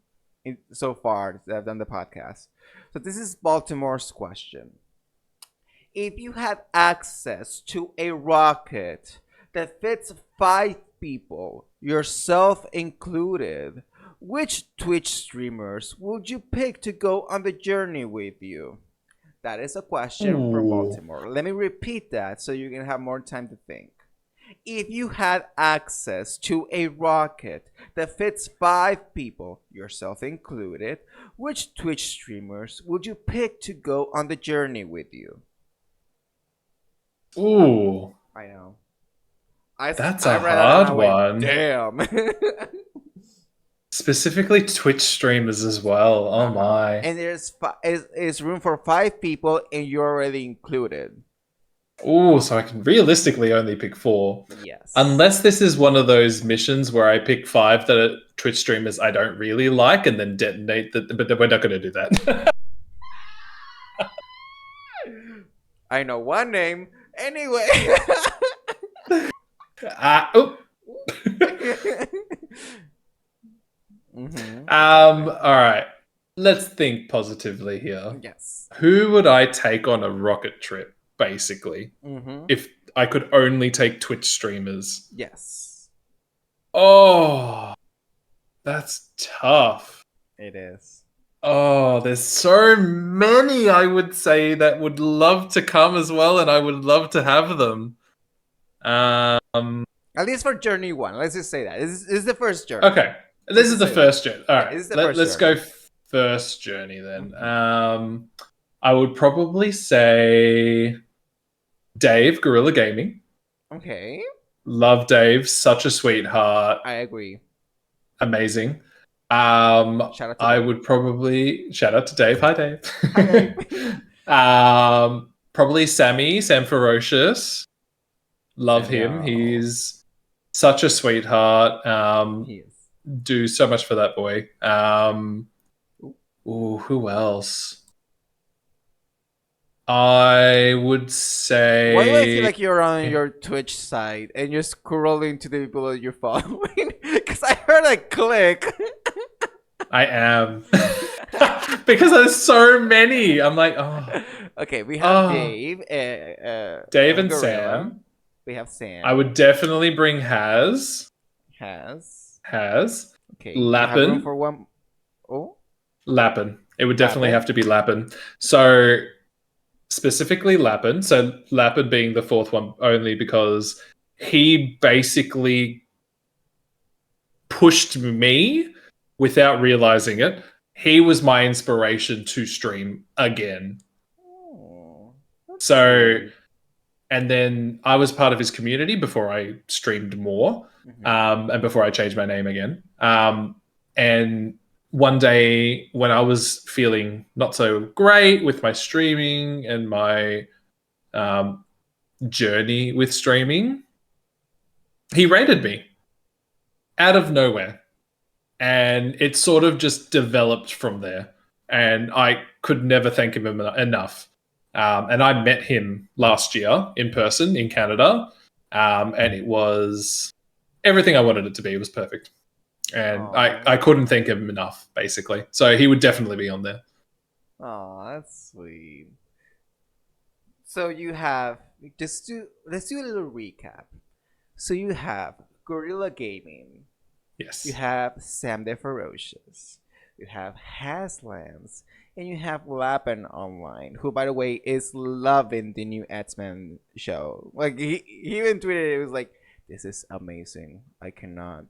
so far that I've done the podcast. So this is Baltimore's question. If you had access to a rocket that fits 5 people, yourself included, which Twitch streamers would you pick to go on the journey with you? That is a question from ooh. Baltimore. Let me repeat that so you can have more time to think. If you had access to a rocket that fits 5 people, yourself included, which Twitch streamers would you pick to go on the journey with you? Ooh. I know. I, That's I a read that and hard I went, one. damn. Specifically Twitch streamers as well. Oh Uh-huh. my. And is room for 5 people, and you're already included. Ooh, so I can realistically only pick 4. Yes. Unless this is one of those missions where I pick 5 that are Twitch streamers I don't really like and then detonate that, but we're not going to do that. I know one name. Anyway. Oh. Mm-hmm. All right. Let's think positively here. Yes. Who would I take on a rocket trip, basically, Mm-hmm. if I could only take Twitch streamers? Yes. Oh, that's tough. It is. Oh, there's so many I would say that would love to come as well, and I would love to have them. Um, At least for journey one. Let's just say that. This is the first journey. okay, Let's this is just the say that. first journey. All Yeah, right, this is the first let's go journey. first journey then. Mhm. I would probably say Dave, Gorilla Gaming. Okay, Love Dave, such a sweetheart, I agree. amazing. Shout out to I Dave. would probably shout out to Dave. Hi, Hi, Dave. Dave. Probably Sammy, Sam Ferocious. Love him. Samuel. He's such a sweetheart. He is. Do so much for that boy. Ooh. Ooh, who else? I would Why do I feel say like you're on your Twitch side and you're scrolling to the people that you're following? Because I heard a click. I am. Because there's so many. I'm like, oh, Okay, we have oh. Dave, Dave and Gorilla. Sam. We have Sam. I would definitely bring Has. Has. Okay, you have room Lappin. for one. Oh, Lappin. It would definitely Lappin. have to be Lappin. So specifically Lappin. So Lappin being the fourth one only because he basically pushed me without realizing it. He was my inspiration to stream again. Oh, that's So, sweet. and then I was part of his community before I streamed more, and before I changed my name again. And one day when I was feeling not so great with my streaming and my journey with streaming, he raided me out of nowhere. And it sort of just developed from there. And I could never thank him enough. And I met him last year in person in Canada. And it was everything I wanted it to be. It was perfect. And I Aw. couldn't thank him enough, basically. So he would definitely be on there. Oh, that's sweet. So you have let's do a little recap. So you have Gorilla Gaming. You Yes. have Sam the Ferocious. You have Haslands. And you have Lappin Online, who, by the way, is loving the new X-Men show. Like, he even tweeted, it was like, this is amazing. I cannot.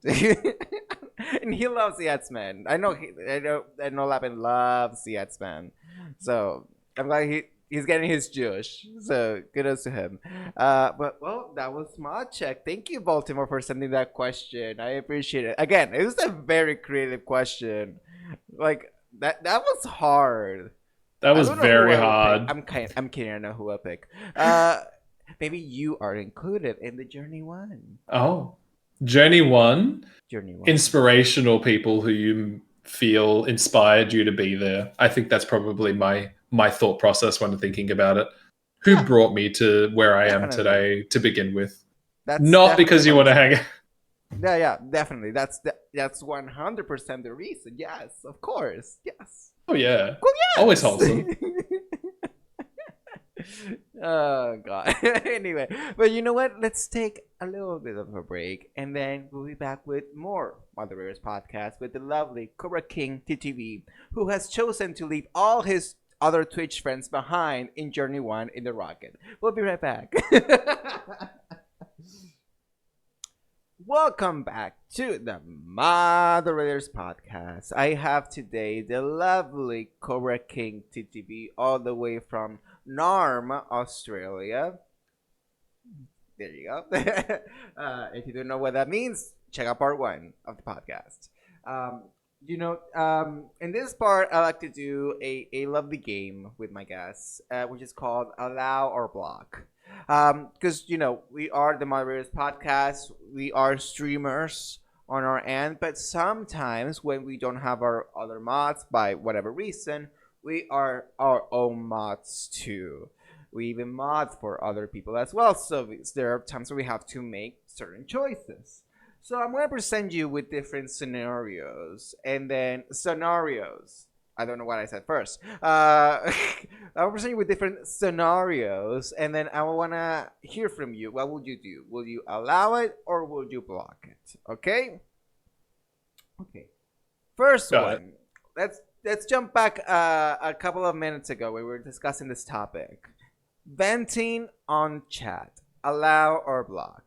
And he loves the X-Men. I know Lappin loves the X-Men. So, I'm glad he's getting his juice. So, kudos to him. But well, that was Mod Check. Thank you, Baltimore, for sending that question. I appreciate it. Again, it was a very creative question. Like that was hard. That I was don't know who very I would pick. hard. I'm kidding. I know who I'll pick. Maybe you are included in the Journey One. Oh. Journey 1, Journey One. inspirational people who you feel inspired you to be there. I think that's probably my thought process when thinking about it. Who Yeah, brought me to where I am definitely. today to begin with? That's Not definitely because you want to hang. Yeah, definitely. That's 100% the reason. Yes, of course. Yes. Oh yeah, Cool. always Yes. wholesome. Oh god. Anyway, but you know what? Let's take a little bit of a break, and then we'll be back with more ModRaiders podcast with the lovely CobraKingTTV, who has chosen to leave all his other Twitch friends behind in Journey One in the rocket. We'll be right back. Welcome back to the ModRaiders podcast. I have today the lovely Cobra King TTV all the way from Narm, Australia. There you go. If you don't know what that means, check out part one of the podcast. Um, in this part, I like to do a lovely game with my guests, which is called Allow or Block. Because, we are the Moderators Podcast, we are streamers on our end, but sometimes when we don't have our other mods by whatever reason, we are our own mods too. We even mod for other people as well. So there are times where we have to make certain choices. So I'm going to present you with different scenarios. And then scenarios. I don't know what I said first. I'll present you with different scenarios. And then I want to hear from you. What would you do? Will you allow it or will you block it? Okay? Okay. First Got it. one. let's jump back a couple of minutes ago. We were discussing this topic. Venting on chat. Allow or block?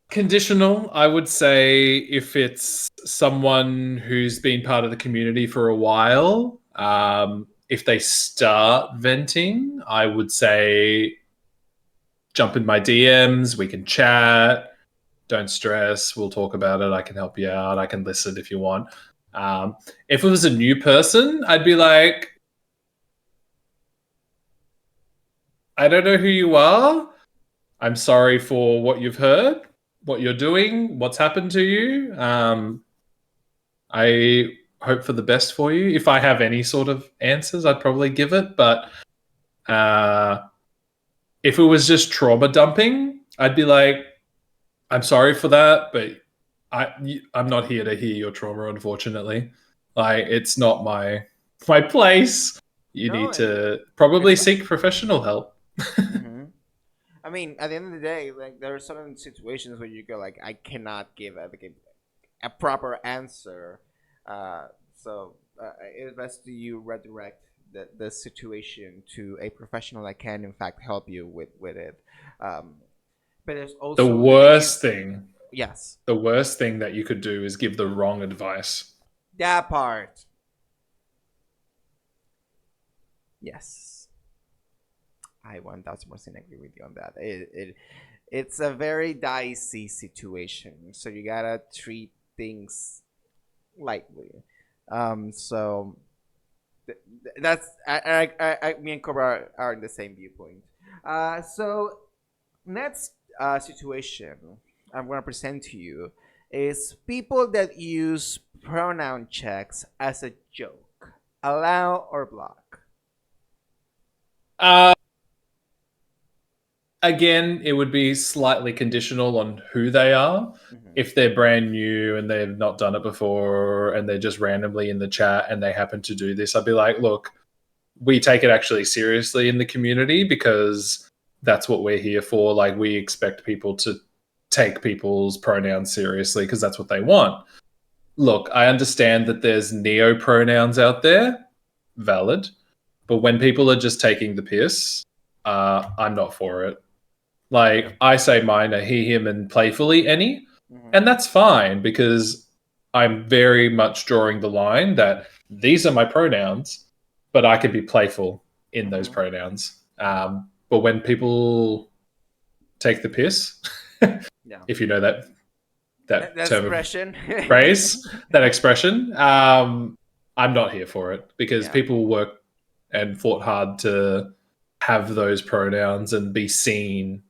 Conditional, I would say, if it's someone who's been part of the community for a while. If they start venting, I would say jump in my DMs. We can chat. Don't stress. We'll talk about it. I can help you out. I can listen if you want. If it was a new person, I'd be like, I don't know who you are. I'm sorry for what you've heard, what you're doing, what's happened to you. I hope for the best for you. If I have any sort of answers, I'd probably give it. But if it was just trauma dumping, I'd be like, I'm sorry for that, but I'm not here to hear your trauma, unfortunately. Like, it's not my place. You No, need to probably it's seek professional help. hmm I mean, at the end of the day, like there are certain situations where you go like, I cannot give a proper answer. It's best to you redirect the situation to a professional that can in fact help you with it. Um, but there's The also worst thing, yes, the worst thing that you could do is give the wrong advice. that part. Yes, I 1000% agree with you on that. It's a very dicey situation, so you gotta treat things lightly. So that's me and Cobra are in the same viewpoint. So next situation I'm gonna present to you is people that use pronoun checks as a joke. Allow or block? Uh, Again, it would be slightly conditional on who they are. Mm-hmm. If they're brand new and they've not done it before and they're just randomly in the chat and they happen to do this, I'd be like, look, we take it actually seriously in the community because that's what we're here for. Like, we expect people to take people's pronouns seriously because that's what they want. Look, I understand that there's neo pronouns out there, valid, but when people are just taking the piss, I'm not for it. Like, I say mine are he, him, and playfully any, Mm-hmm. and that's fine because I'm very much drawing the line that these are my pronouns, but I can be playful in those Mm-hmm. pronouns. But when people take the piss, Yeah. if you know that That term of expression. phrase, that expression, I'm not here for it because Yeah. people work and fought hard to have those pronouns and be seen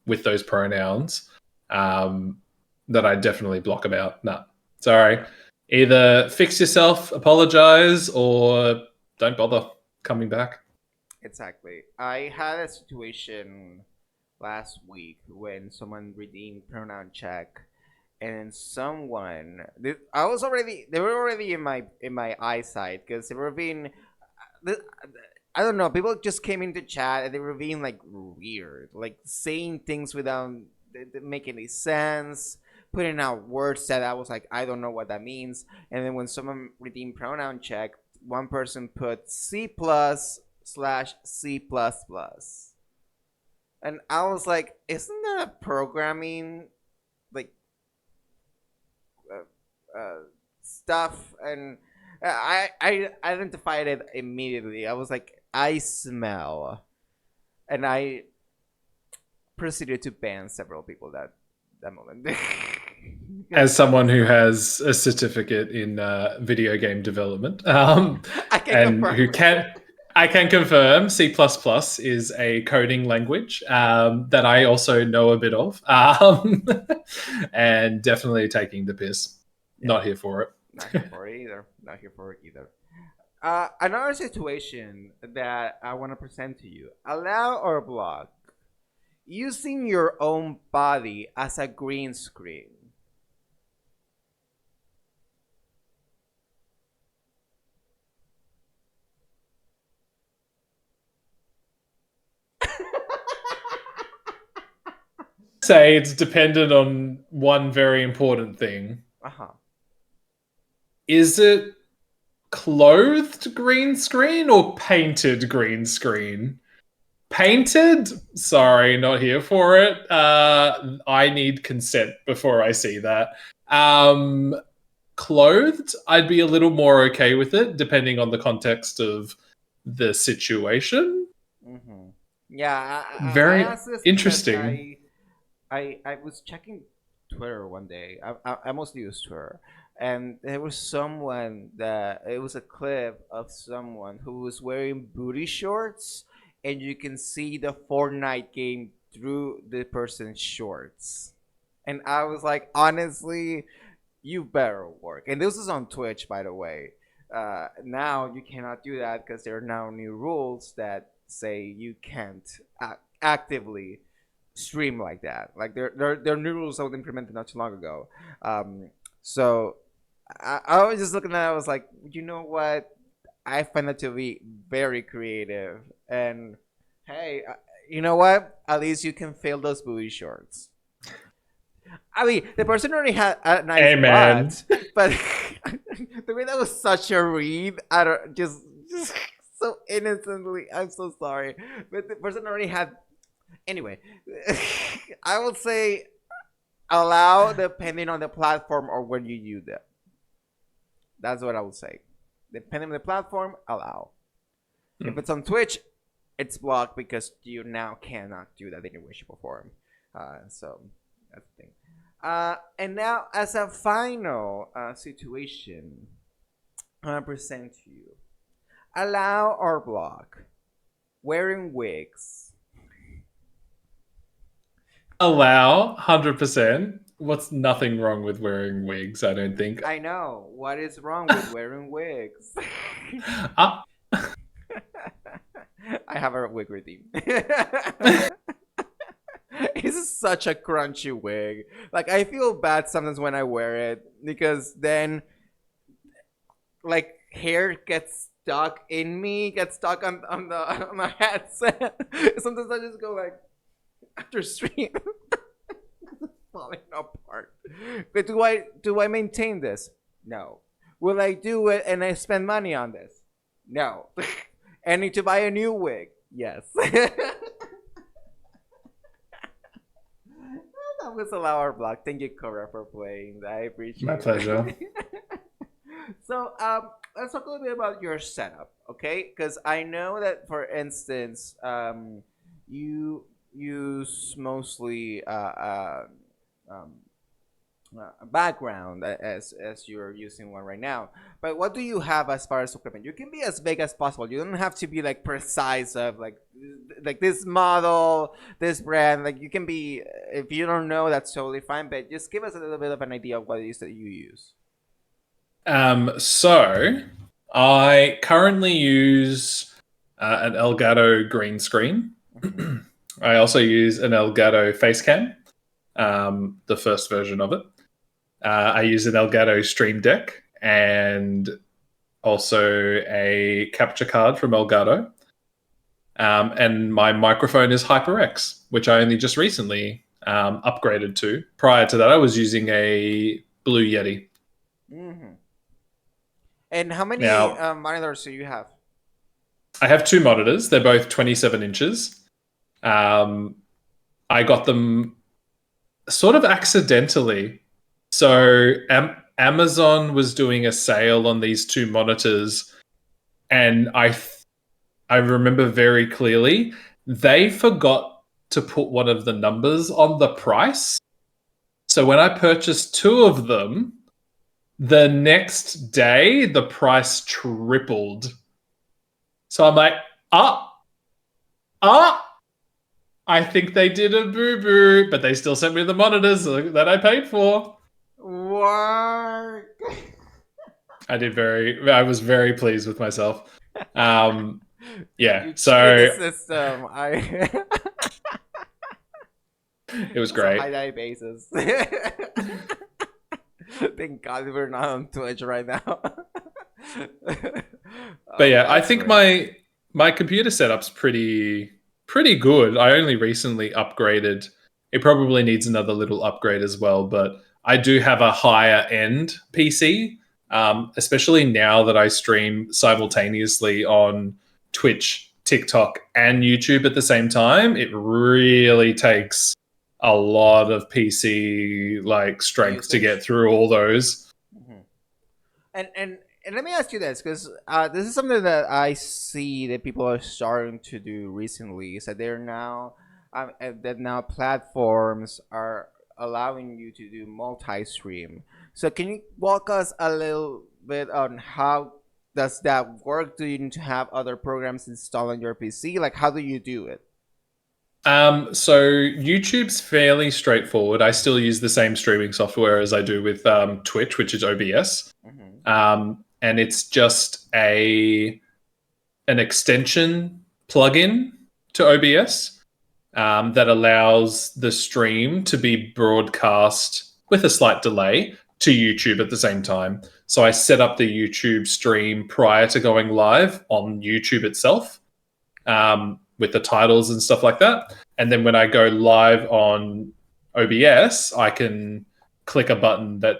with those pronouns, that I definitely block about. Nah, sorry. Yeah. Either fix yourself, apologize, or don't bother coming back. Exactly. I had a situation last week when someone redeemed pronoun check, and someone I was already they were already in my eyesight because they were being I don't know, people just came into chat and they were being like weird, like saying things without make any sense, putting out words that I was like, I don't know what that means. And then when someone redeemed pronoun check, one person put C plus slash C plus plus. And I was like, isn't that a programming like stuff? And I identified it immediately. I was like, I smell, and I proceeded to ban several people that moment. As someone who has a certificate in video game development, I can and confirm. who can, I can confirm C++ is a coding language that I also know a bit of, and definitely taking the piss. Yeah, Not here for it. not here for it either. Not here for it either. Another situation that I want to present to you: allow or block using your own body as a green screen. Say it's dependent on one very important thing. Uh-huh. Is it clothed green screen or painted green screen? Painted? Sorry, not here for it. I need consent before I see that. Clothed, I'd be a little more okay with it, depending on the context of the situation. Mm-hmm. Yeah, I Very asked this because interesting. I was checking Twitter one day. I mostly use Twitter, and there was someone that it was a clip of someone who was wearing booty shorts, and you can see the Fortnite game through the person's shorts. And I was like, honestly, you better work. And this is on Twitch, by the way. Now you cannot do that because there are now new rules that say you can't actively stream like that. Like there are new rules that were implemented not too long ago. So I was just looking at it, I was like, you know what? I find that to be very creative. And hey, you know what? At least you can fill those booty shorts. I mean, the person already had a nice Hey, man. butt, but the way that was such a read, I don't just so innocently. I'm so sorry, but the person already had. Anyway, I would say allow depending on the platform or when you use it. That's what I would say. Depending on the platform, allow. If it's on Twitch, it's blocked because you now cannot do that in any way, shape, or form. So that's the thing. And now, as a final situation, I present to you: allow or block wearing wigs. Allow 100%. What's nothing wrong with wearing wigs? I don't think. I know what is wrong with wearing wigs. Uh, I have a wig redeem. It's such a crunchy wig. Like I feel bad sometimes when I wear it because then like hair gets stuck in me, gets stuck on the headset. Sometimes I just go like after stream falling apart. But do I maintain this? No. Will I do it and I spend money on this? No. I need to buy a new wig. Yes. That was a our block. Thank you, Cora, for playing. I my appreciate pleasure. it. So, let's talk a little bit about your setup, okay? Because I know that, for instance, you use mostly um, background as you're using one right now. But what do you have as far as equipment? You can be as vague as possible. You don't have to be like precise of like this model, this brand. Like you can be if you don't know, that's totally fine. But just give us a little bit of an idea of what it is that you use. So I currently use an Elgato green screen. Mm-hmm. I also use an Elgato Facecam, the first version of it. I use an Elgato Stream Deck and also a capture card from Elgato. And my microphone is HyperX, which I only just recently upgraded to. Prior to that, I was using a Blue Yeti. Mm-hmm. And how many Now, monitors do you have? I have two monitors. They're both 27 inches. I got them sort of accidentally. So Amazon was doing a sale on these two monitors, and I remember very clearly they forgot to put one of the numbers on the price. So when I purchased two of them, the next day the price tripled. So I'm like, ah, ah. I think they did a boo boo, but they still sent me the monitors that I paid for. What? I was very pleased with myself. Yeah, You cheated the so system. I. it was That's a great. high die basis. Thank God we're not on Twitch right now. But yeah, I That's think great. my computer setup's pretty good. I only recently upgraded. It probably needs another little upgrade as well, but I do have a higher end PC, especially now that I stream simultaneously on Twitch, TikTok, and YouTube at the same time. It really takes a lot of PC like strength to get Usage. through all those. Mhm. And let me ask you this, because this is something that I see that people are starting to do recently. Is that they're now that now platforms are allowing you to do multi-stream. So can you walk us a little bit on how does that work? Do you need to have other programs installed on your PC? Like, how do you do it? So YouTube's fairly straightforward. I still use the same streaming software as I do with Twitch, which is OBS. Hmm. And it's just an extension plugin to OBS that allows the stream to be broadcast with a slight delay to YouTube at the same time. So I set up the YouTube stream prior to going live on YouTube itself, with the titles and stuff like that. And then when I go live on OBS, I can click a button that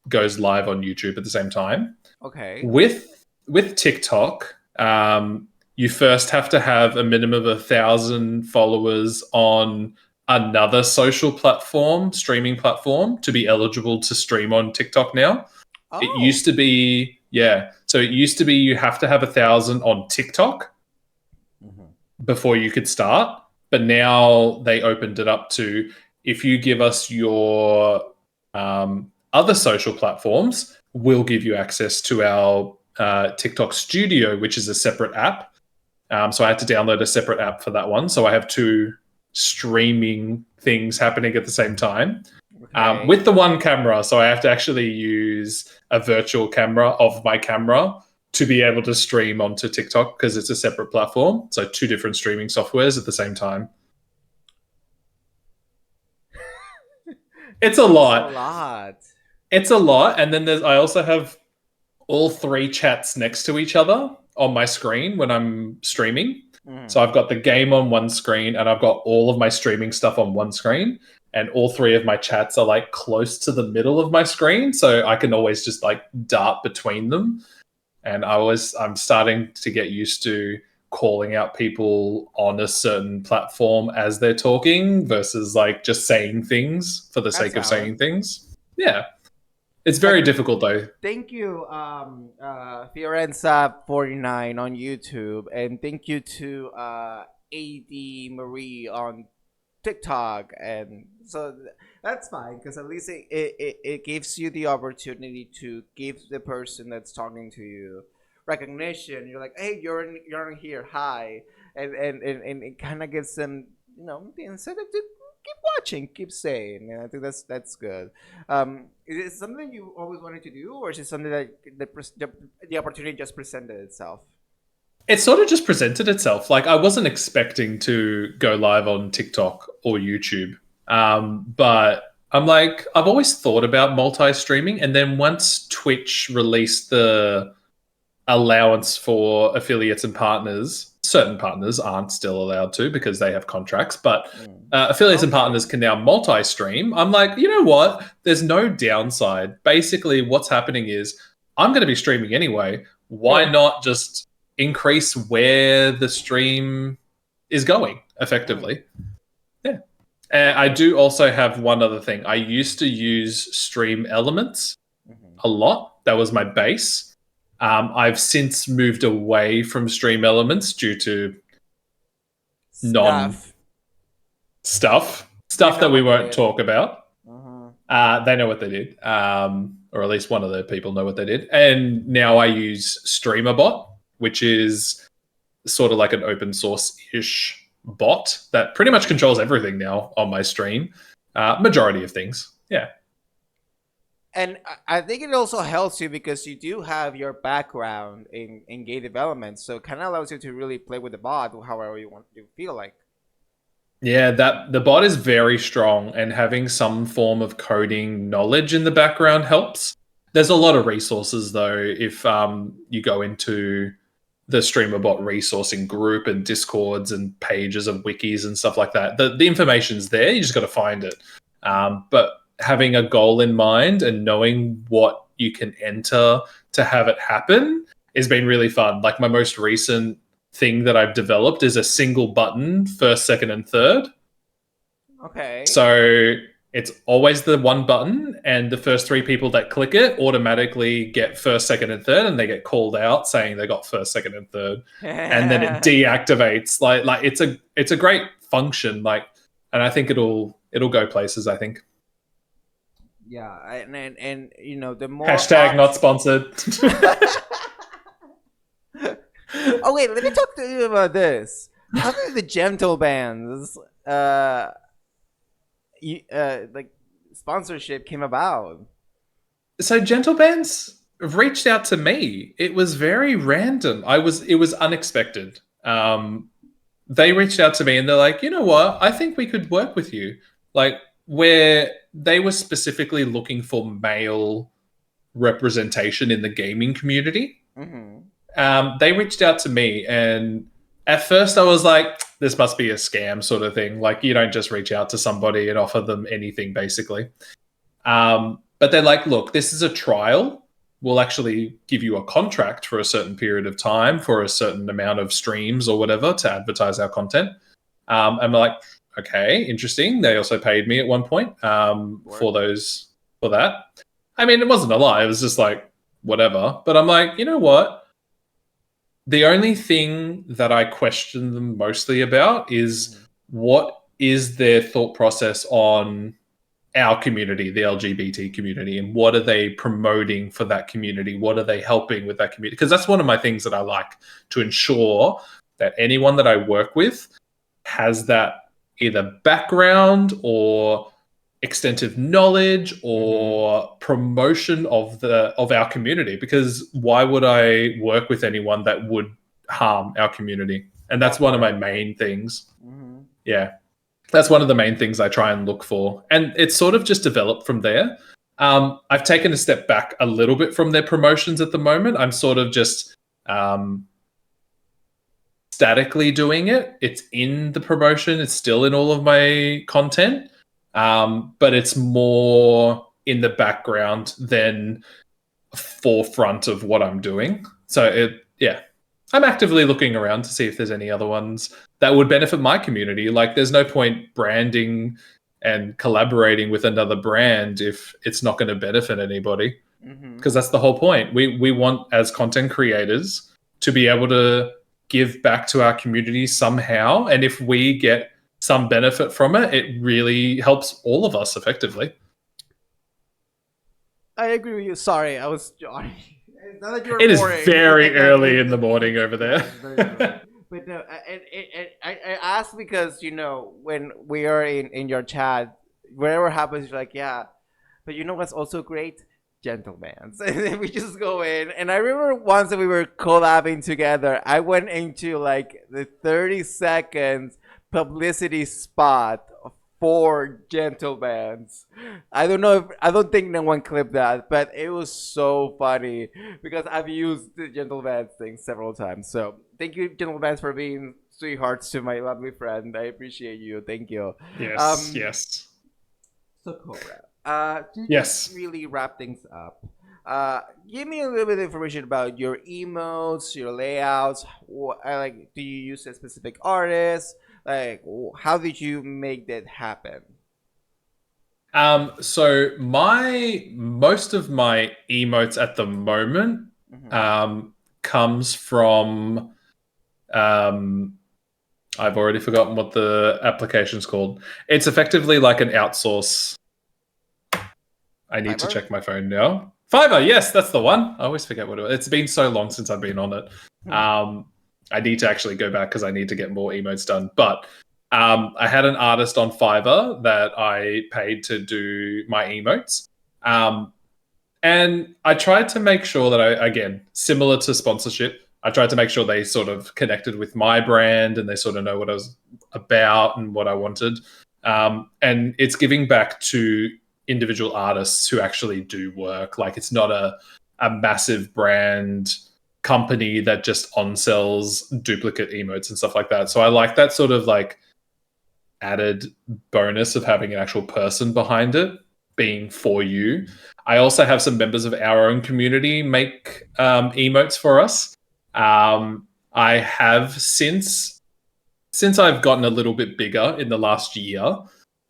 goes live on YouTube at the same time. Okay. With TikTok, you first have to have a minimum of 1,000 followers on another social platform, streaming platform, to be eligible to stream on TikTok now. It Oh. used to be, yeah. So it used to be you have to have 1,000 on TikTok Hmm. before you could start. But now they opened it up to, if you give us your other social platforms, we'll give you access to our TikTok Studio, which is a separate app. So I had to download a separate app for that one. So I have two streaming things happening at the same time, Okay. with the one camera. So I have to actually use a virtual camera of my camera to be able to stream onto TikTok because it's a separate platform. So two different streaming softwares at the same time. It's a It's a lot. lot. It's a lot. And then I also have all three chats next to each other on my screen when I'm streaming. Mhm. So I've got the game on one screen and I've got all of my streaming stuff on one screen. And all three of my chats are like close to the middle of my screen. So I can always just like dart between them. And I'm starting to get used to calling out people on a certain platform as they're talking versus like just saying things for the That's sake of saying valid. things. Yeah. It's very Like, difficult though. thank you, Fiorenza49 on YouTube, and thank you to AD Marie on TikTok, and so that's fine because at least it gives you the opportunity to give the person that's talking to you recognition. You're like, hey, you're in here, hi, and it kind of gives them the incentive to keep watching, keep saying, and I think that's good. Is it something you always wanted to do, or is it something that the opportunity just presented itself? It sort of just presented itself. Like I wasn't expecting to go live on TikTok or YouTube. But I'm like, I've always thought about multi-streaming. And then once Twitch released the allowance for affiliates and partners, certain partners aren't still allowed to because they have contracts, but Mm. affiliates and Okay. partners can now multi-stream. I'm like, you know what? There's no downside. Basically, what's happening is I'm going to be streaming anyway. Why Yeah. not just increase where the stream is going Mm. effectively? Yeah. And I Okay. do also have one other thing. I used to use Stream Elements Hmm. a lot. That was my base. I've since moved away from Stream Elements due to non Stuff. You stuff know that we what they won't did. talk about. Hmm. They know what they did, or at least one of the people know what they did. And now I use StreamerBot, which is sort of like an open source ish bot that pretty much controls everything now on my stream. Majority of things, yeah. And I think it also helps you because you do have your background in game development, so it kind of allows you to really play with the bot however you feel like. Yeah, that the bot is very strong, and having some form of coding knowledge in the background helps. There's a lot of resources though. If you go into the StreamerBot resourcing group and discords and pages of wikis and stuff like that, the information's there. You just got to find it. But having a goal in mind and knowing what you can enter to have it happen has been really fun. Like my most recent thing that I've developed is a single button, first, second, and third. Okay. So it's always the one button, and the first three people that click it automatically get first, second, and third, and they get called out saying they got first, second, and third, and then it deactivates. Like it's a great function. Like, and I think it'll go places. I think. Yeah, and you know, the more Hashtag not sponsored. Oh wait, let me talk to you about this. How did the gentle bands like sponsorship came about? So Gentle Bands reached out to me. It was very random. It was unexpected. They reached out to me and they're like, you know what? I think we could work with you. Like, where they were specifically looking for male representation in the gaming community. They reached out to me, and at first I was like, this must be a scam sort of thing. Like, you don't just reach out to somebody and offer them anything, basically. But they're like, look, this is a trial. We'll actually give you a contract for a certain period of time for a certain amount of streams or whatever to advertise our content. And we're like, okay, interesting. They also paid me at one point for that. I mean, it wasn't a lie. It was just like, whatever. But I'm like, you know what? The only thing that I question them mostly about is what is their thought process on our community, the LGBT community, and what are they promoting for that community? What are they helping with that community? Because that's one of my things that I like, to ensure that anyone that I work with has that either background or extensive knowledge or promotion of our community. Because why would I work with anyone that would harm our community? And that's one of my main things. Yeah. That's one of the main things I try and look for. And it's sort of just developed from there. I've taken a step back a little bit from their promotions at the moment. I'm sort of just statically doing it. It's in the promotion. It's still in all of my content. But it's more in the background than forefront of what I'm doing. So I'm actively looking around to see if there's any other ones that would benefit my community. Like, there's no point branding and collaborating with another brand if it's not going to benefit anybody, because that's the whole point. We want, as content creators, to be able to give back to our community somehow, and if we get some benefit from it, it really helps all of us effectively. I agree with you. Sorry, I was Johnny. It is very early in the morning over there. But no, I asked because, you know, when we are in your chat, whatever happens, you're like, yeah. But you know what's also great? Gentlemen. And then we just go in. And I remember once that we were collabing together, I went into like the 30 seconds publicity spot for Gentlemen. I don't think no one clipped that, but it was so funny because I've used the Gentlemen thing several times. So thank you, Gentlemen, for being sweethearts to my lovely friend. I appreciate you. Thank you. Yes. Yes. So Cobra, to yes, just really wrap things up, give me a little bit of information about your emotes, your layouts. Like, do you use a specific artist? Like, how did you make that happen? So most of my emotes at the moment comes from I've already forgotten what the application's called. It's effectively like an outsource. I need to check my phone now. Fiverr, yes, that's the one. I always forget what it was. It's been so long since I've been on it. I need to actually go back because I need to get more emotes done. But I had an artist on Fiverr that I paid to do my emotes. And I tried to make sure that again, similar to sponsorship, I tried to make sure they sort of connected with my brand and they sort of know what I was about and what I wanted. And it's giving back to individual artists who actually do work. Like, it's not a massive brand company that just on-sells duplicate emotes and stuff like that. So I like that sort of like added bonus of having an actual person behind it. being for you. I also have some members of our own community make emotes for us. I have since I've gotten a little bit bigger in the last year,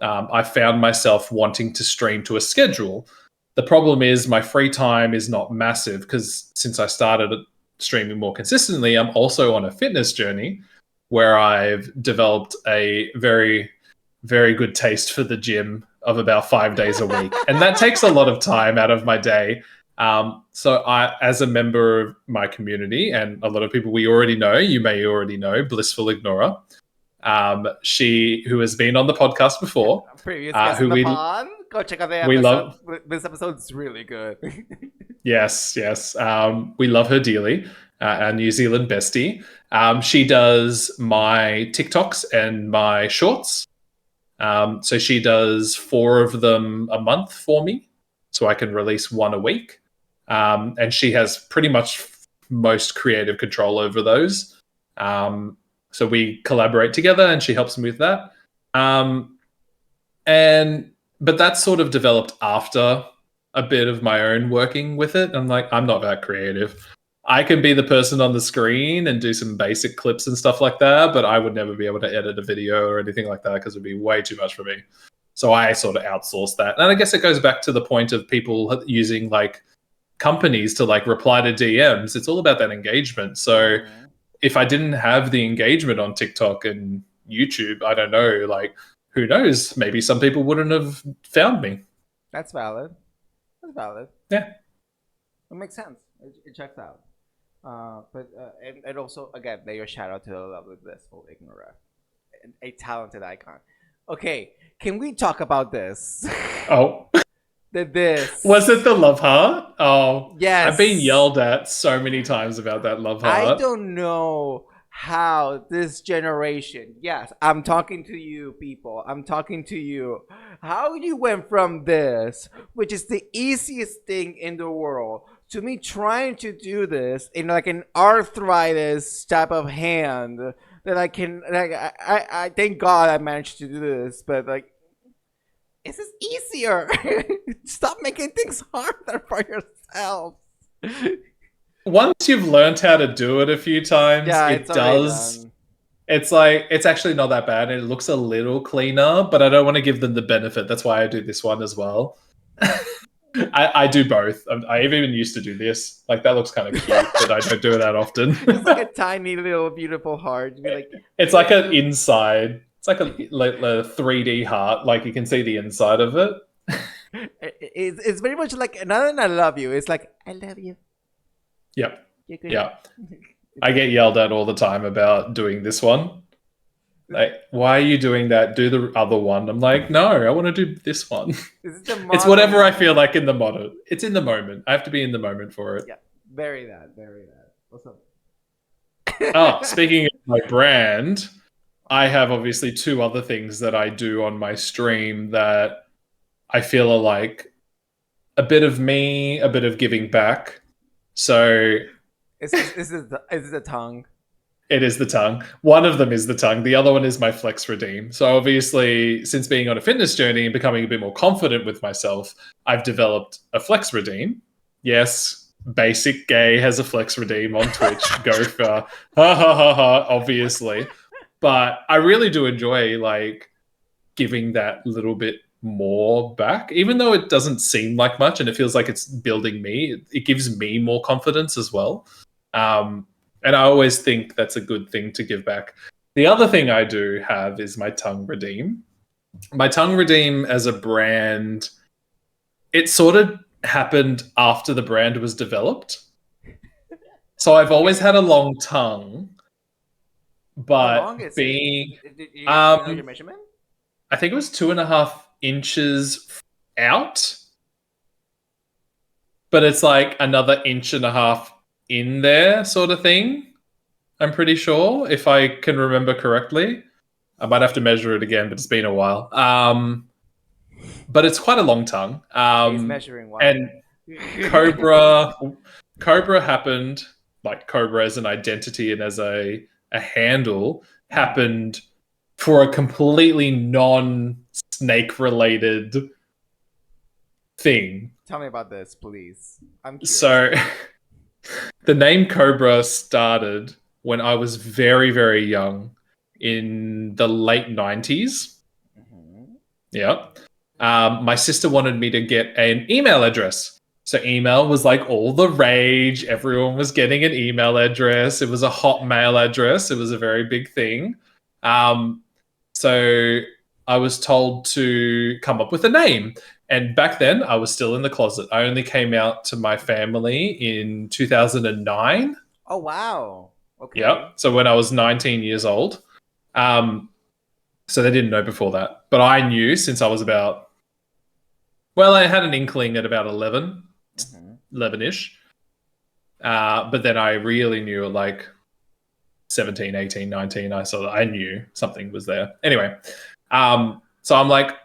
I found myself wanting to stream to a schedule. The problem is my free time is not massive because since I started streaming more consistently, I'm also on a fitness journey where I've developed a very, very good taste for the gym of about 5 days a week. And that takes a lot of time out of my day. So I, as a member of my community, and a lot of people we already know, you may already know, Blissful Ignorer, she who has been on the podcast before, Previous guest in the pod. Go check out the episode. We love this episode's really good. yes. We love her dearly. Our New Zealand bestie. She does my TikToks and my shorts. So she does 4 of them a month for me, so I can release 1 a week. And she has pretty much most creative control over those. So we collaborate together, and she helps me with that. But that's sort of developed after a bit of my own working with it. I'm like, I'm not that creative. I can be the person on the screen and do some basic clips and stuff like that, but I would never be able to edit a video or anything like that because it'd be way too much for me. So I sort of outsource that. And I guess it goes back to the point of people using like companies to like reply to DMs. It's all about that engagement. So if I didn't have the engagement on TikTok and YouTube, I don't know, like who knows? Maybe some people wouldn't have found me. That's valid. Yeah. It makes sense. It checks out. And also, again, your shout out to the lovely Blissful Ignorer, a talented icon. Okay, can we talk about this? Oh. This. Was it the love heart? Oh. Yes. I've been yelled at so many times about that love heart. I don't know how this generation, yes, I'm talking to you people, I'm talking to you, how you went from this, which is the easiest thing in the world, to me trying to do this in like an arthritis type of hand that I can, like, I thank God I managed to do this, but like, this is easier. Stop making things harder for yourself. Once you've learned how to do it a few times, it does. It's like, it's actually not that bad. It looks a little cleaner, but I don't want to give them the benefit. That's why I do this one as well. I do both. I even used to do this. Like, that looks kind of cute, but I don't do it that often. It's like a tiny little beautiful heart. It's like an inside. It's like a 3D heart. Like, you can see the inside of it. It's very much like, other than I love you, it's like, I love you. Yep. Yeah. I get yelled at all the time about doing this one. Like, why are you doing that? Do the other one. I'm like, no, I want to do this one. It's whatever I feel like in the moment. It's in the moment. I have to be in the moment for it. Yeah. Bury that. What's up? Oh, speaking of my brand, I have obviously 2 other things that I do on my stream that I feel are like a bit of me, a bit of giving back. So is it the tongue? It is the tongue. One of them is the tongue. The other one is my Flex Redeem. So obviously, since being on a fitness journey and becoming a bit more confident with myself, I've developed a Flex Redeem. Yes, basic gay has a Flex Redeem on Twitch. Go for ha ha ha ha, obviously. But I really do enjoy like giving that little bit more back, even though it doesn't seem like much and it feels like it's building me. It gives me more confidence as well. And I always think that's a good thing to give back. The other thing I do have is my Tongue Redeem. My Tongue Redeem as a brand, it sort of happened after the brand was developed. So I've always had a long tongue, but how long is being it? Did you know your measurement? I think it was 2.5 inches out, but it's like another 1.5 inches in there sort of thing. I'm pretty sure, if I can remember correctly. I might have to measure it again, but it's been a while. But it's quite a long tongue. He's measuring one. And Cobra happened, like Cobra as an identity and as a handle happened for a completely non-snake related thing. Tell me about this, please. I'm curious. So the name Cobra started when I was very, very young in the late 90s. Mm-hmm. Yeah. My sister wanted me to get an email address. So email was like all the rage. Everyone was getting an email address. It was a Hotmail address. It was a very big thing. Um, so I was told to come up with a name. And back then, I was still in the closet. I only came out to my family in 2009. Oh wow. Yep. Okay. So when I was 19 years old. Um, so they didn't know before that. But I knew since I was about, well, I had an inkling at about 11, Mm-hmm. 11-ish. But then I really knew at like 17, 18, 19. I knew something was there. Anyway, so I'm like,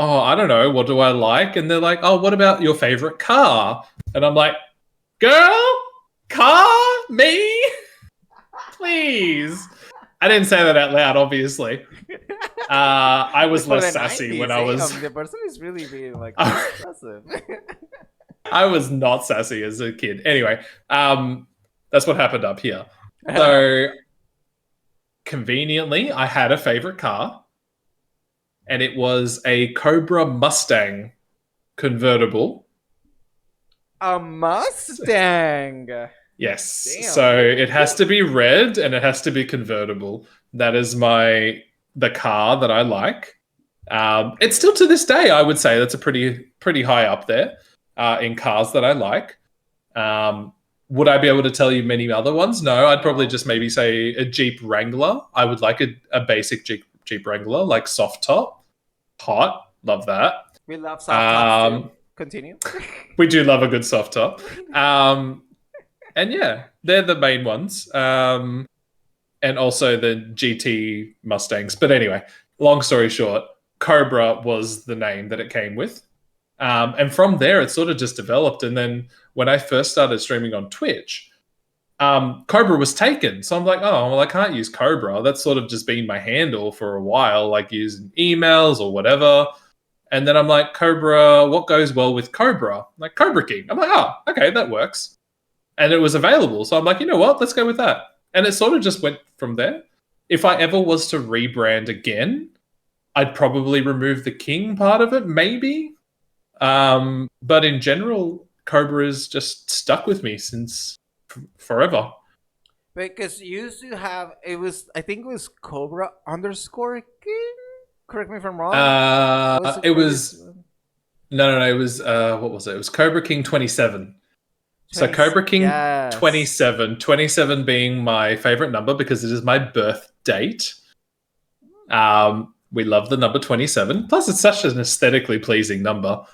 oh, I don't know. What do I like? And they're like, oh, what about your favorite car? And I'm like, girl, car, me, please. I didn't say that out loud, obviously. I was For less the sassy when 90s, I eh? was. The person is really being like I expressive. was not sassy as a kid. Anyway, that's what happened up here. So conveniently, I had a favorite car, and it was a Cobra Mustang convertible. A Mustang. Yes. Damn. So it has to be red and it has to be convertible. That is the car that I like. It's still to this day, I would say that's a pretty high up there in cars that I like. Would I be able to tell you many other ones? No, I'd probably No. just maybe say a Jeep Wrangler. I would like a basic Jeep Wrangler, like soft top. Hot. Love that. We love soft tops too. Um, Continue. we do love a good soft top. And yeah, they're the main ones. And also the GT Mustangs. But anyway, long story short, Cobra was the name that it came with. And from there, it sort of just developed. And then when I first started streaming on Twitch, Cobra was taken. So I'm like, oh, well, I can't use Cobra. That's sort of just been my handle for a while, like using emails or whatever. And then I'm like, Cobra, what goes well with Cobra? Like Cobra King. I'm like, oh, okay, that works. And it was available. So I'm like, you know what? Let's go with that. And it sort of just went from there. If I ever was to rebrand again, I'd probably remove the King part of it, maybe. But in general, Cobra has just stuck with me since forever. Because you used to have I think it was Cobra underscore King. Correct me if I'm wrong. What was the It previous was one? no. It was what was it? It was Cobra King 27. So 20. Cobra King Yes. 27, 27 being my favorite number because it is my birth date. We love the number 27. Plus, it's such an aesthetically pleasing number.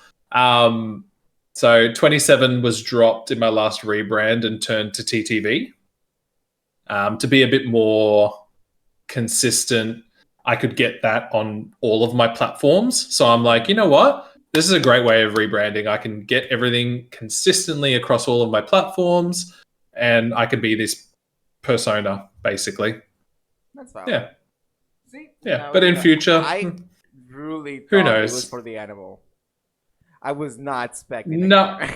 So 27 was dropped in my last rebrand and turned to TTV to be a bit more consistent. I could get that on all of my platforms. So I'm like, you know what? This is a great way of rebranding. I can get everything consistently across all of my platforms and I can be this persona, basically. That's valid. Yeah. See, Yeah. now But you in know. future, I really who thought it was knows? for the animal. I was not expecting the No. car.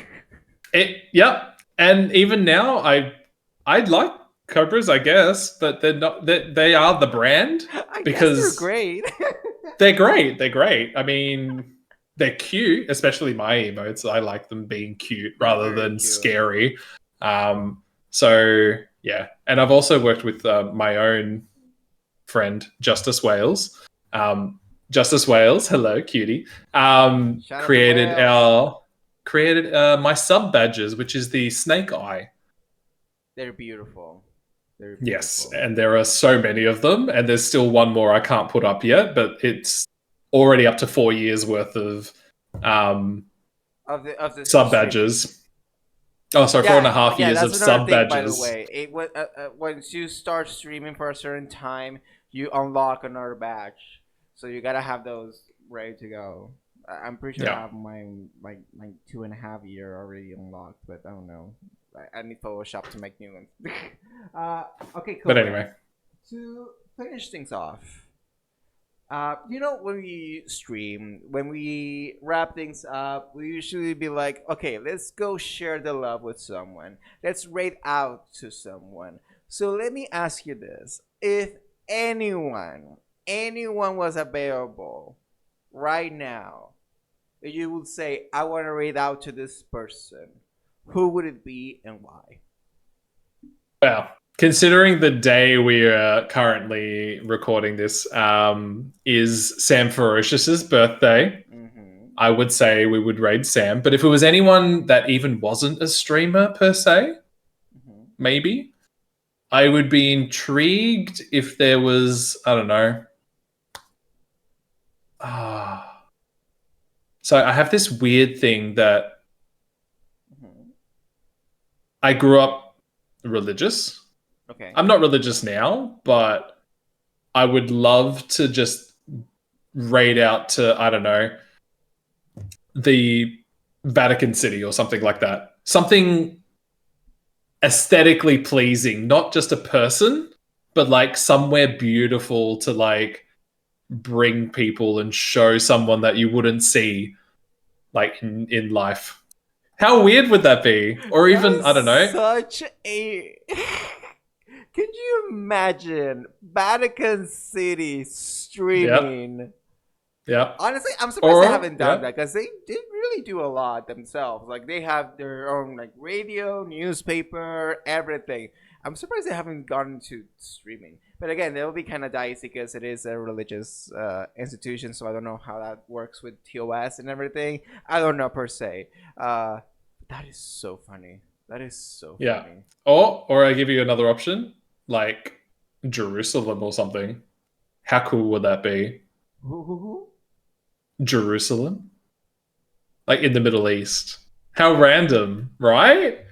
Yep. And even now, I'd like Cobras, I guess, but they're not. They are the brand I guess they're because great. they're great. They're great. I mean, they're cute, especially my emotes. I like them being cute They're rather very than cute. scary. So yeah, and I've also worked with my own friend Justice Wales. Justice Wales, hello, cutie. Shout out to Created Wales. my sub badges, which is the snake eye. They're beautiful. They're Yes, beautiful. and there are so many of them, and there's still one more I can't put up yet, but it's already up to 4 years worth of Of the sub streaming. badges. Oh, sorry, four and Yeah, a half yeah. years That's of another sub thing, by the badges. way. Once you start streaming for a certain time, you unlock another batch. So you gotta have those ready to go. I'm pretty sure I Yeah, have my 2.5 year already unlocked, but I don't know. I need Photoshop to make new ones. uh, okay, but Cobra. anyway, To finish things off, When we stream, when we wrap things up, we usually be like, okay, let's go share the love with someone. Let's rate out to someone. So let me ask you this. If anyone was available right now, you would say, I want to rate out to this person, who would it be and why? Well, considering the day we are currently recording this is Sam Ferocious's birthday, Mm-hmm. I would say we would raid Sam. But if it was anyone that even wasn't a streamer per se, Mm-hmm. maybe I would be intrigued if there was, I don't know. Ah, so I have this weird thing that Mm-hmm. I grew up religious. Okay. I'm not religious now, but I would love to just raid out to, I don't know, the Vatican City or something like that. Something aesthetically pleasing, not just a person, but like somewhere beautiful to like bring people and show someone that you wouldn't see like in life. How weird would that be? Or That even, is I don't know. such a. Can you imagine Vatican City Yep. streaming? Yep. Honestly, I'm surprised they Or, haven't done yeah. that because they did really do a lot themselves. Like they have their own like radio, newspaper, everything. I'm surprised they haven't gone to streaming. But again, they'll be kind of dicey because it is a religious institution, so I don't know how that works with TOS and everything. I don't know per se. Uh, that is so funny. That is so Yeah. funny. Or I give you another option, like Jerusalem or something. How cool would that be? Who? Jerusalem? Like in the Middle East. How random, right?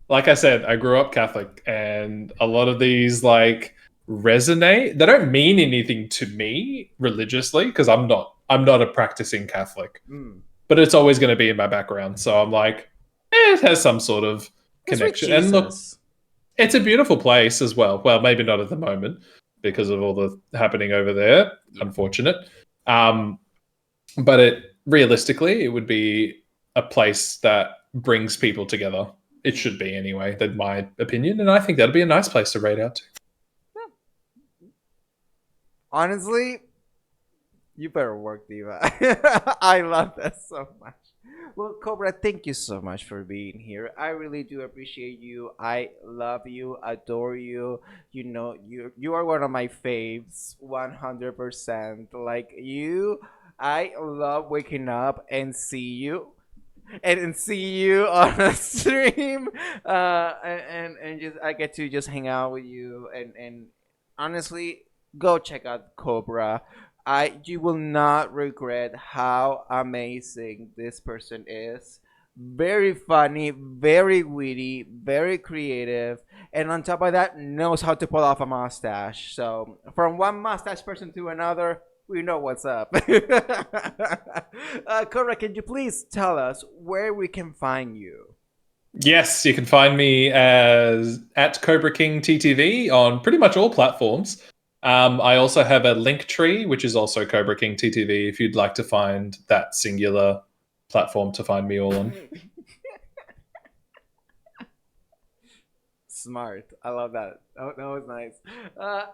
Like I said, I grew up Catholic and a lot of these like resonate. They don't mean anything to me religiously because I'm not a practicing Catholic. Mm. But it's always going to be in my background. So I'm like, it has some sort of What's with connection. And look, Jesus? it's a beautiful place as well. Well, maybe not at the moment because of all the happening over there. Yeah. Unfortunate. Um, but it realistically, it would be a place that brings people together. It should be anyway. That's my opinion, and I think that'd be a nice place to raid out to. Honestly, you better work, Diva. I love that so much. Well, Cobra, thank you so much for being here. I really do appreciate you. I love you, adore you. You are one of my faves, 100%. Like you, I love waking up and see you on a stream, and just I get to just hang out with you and honestly, go check out Cobra. You will not regret how amazing this person is. Very funny, very witty, very creative, and on top of that, knows how to pull off a mustache. So from one mustache person to another, we know what's up. Cobra, can you please tell us where we can find you? Yes, you can find me as at CobraKingTTV on pretty much all platforms. I also have a link tree, which is also CobraKingTTV, if you'd like to find that singular platform to find me all on. Smart. I love that. That was nice.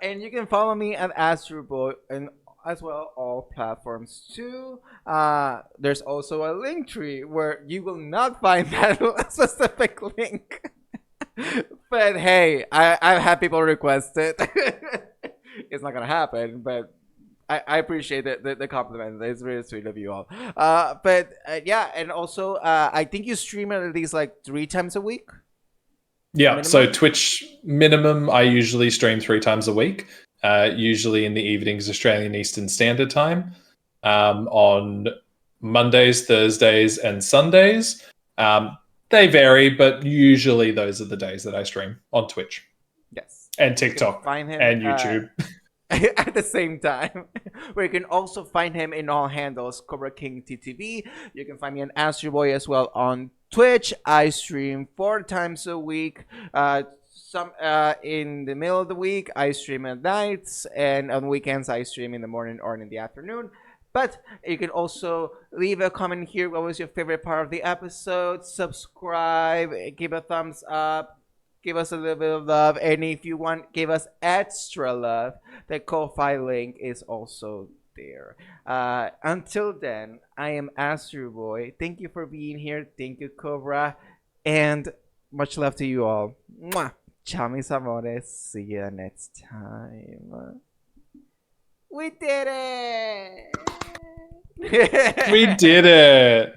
And you can follow me at Asdruboi and as well all platforms too. There's also a link tree where you will not find that specific link. But hey, I've had people request it. It's not gonna happen, but I appreciate the compliment. It's really sweet of you all. Yeah, and also I think you stream at least like 3 times a week Yeah, so minimum. Twitch minimum, I usually stream 3 times a week, usually in the evenings, Australian Eastern Standard Time, on Mondays, Thursdays, and Sundays. They vary, but usually those are the days that I stream on Twitch Yes, and you can TikTok find him and YouTube. at the same time. Where you can also find him in all handles, CobraKingTTV. You can find me on Asdruboi as well on Twitch. I stream 4 times a week. some in the middle of the week I stream at nights, and on weekends I stream in the morning or in the afternoon. But you can also leave a comment here. What was your favorite part of the episode? Subscribe, give a thumbs up, give us a little bit of love, and if you want, give us extra love. The Ko-Fi link is also there. Until then, I am Asdruboi. Thank you for being here. Thank you, Cobra, and much love to you all. Mwah! Ciao, mis amores. See you next time. We did it! We did it.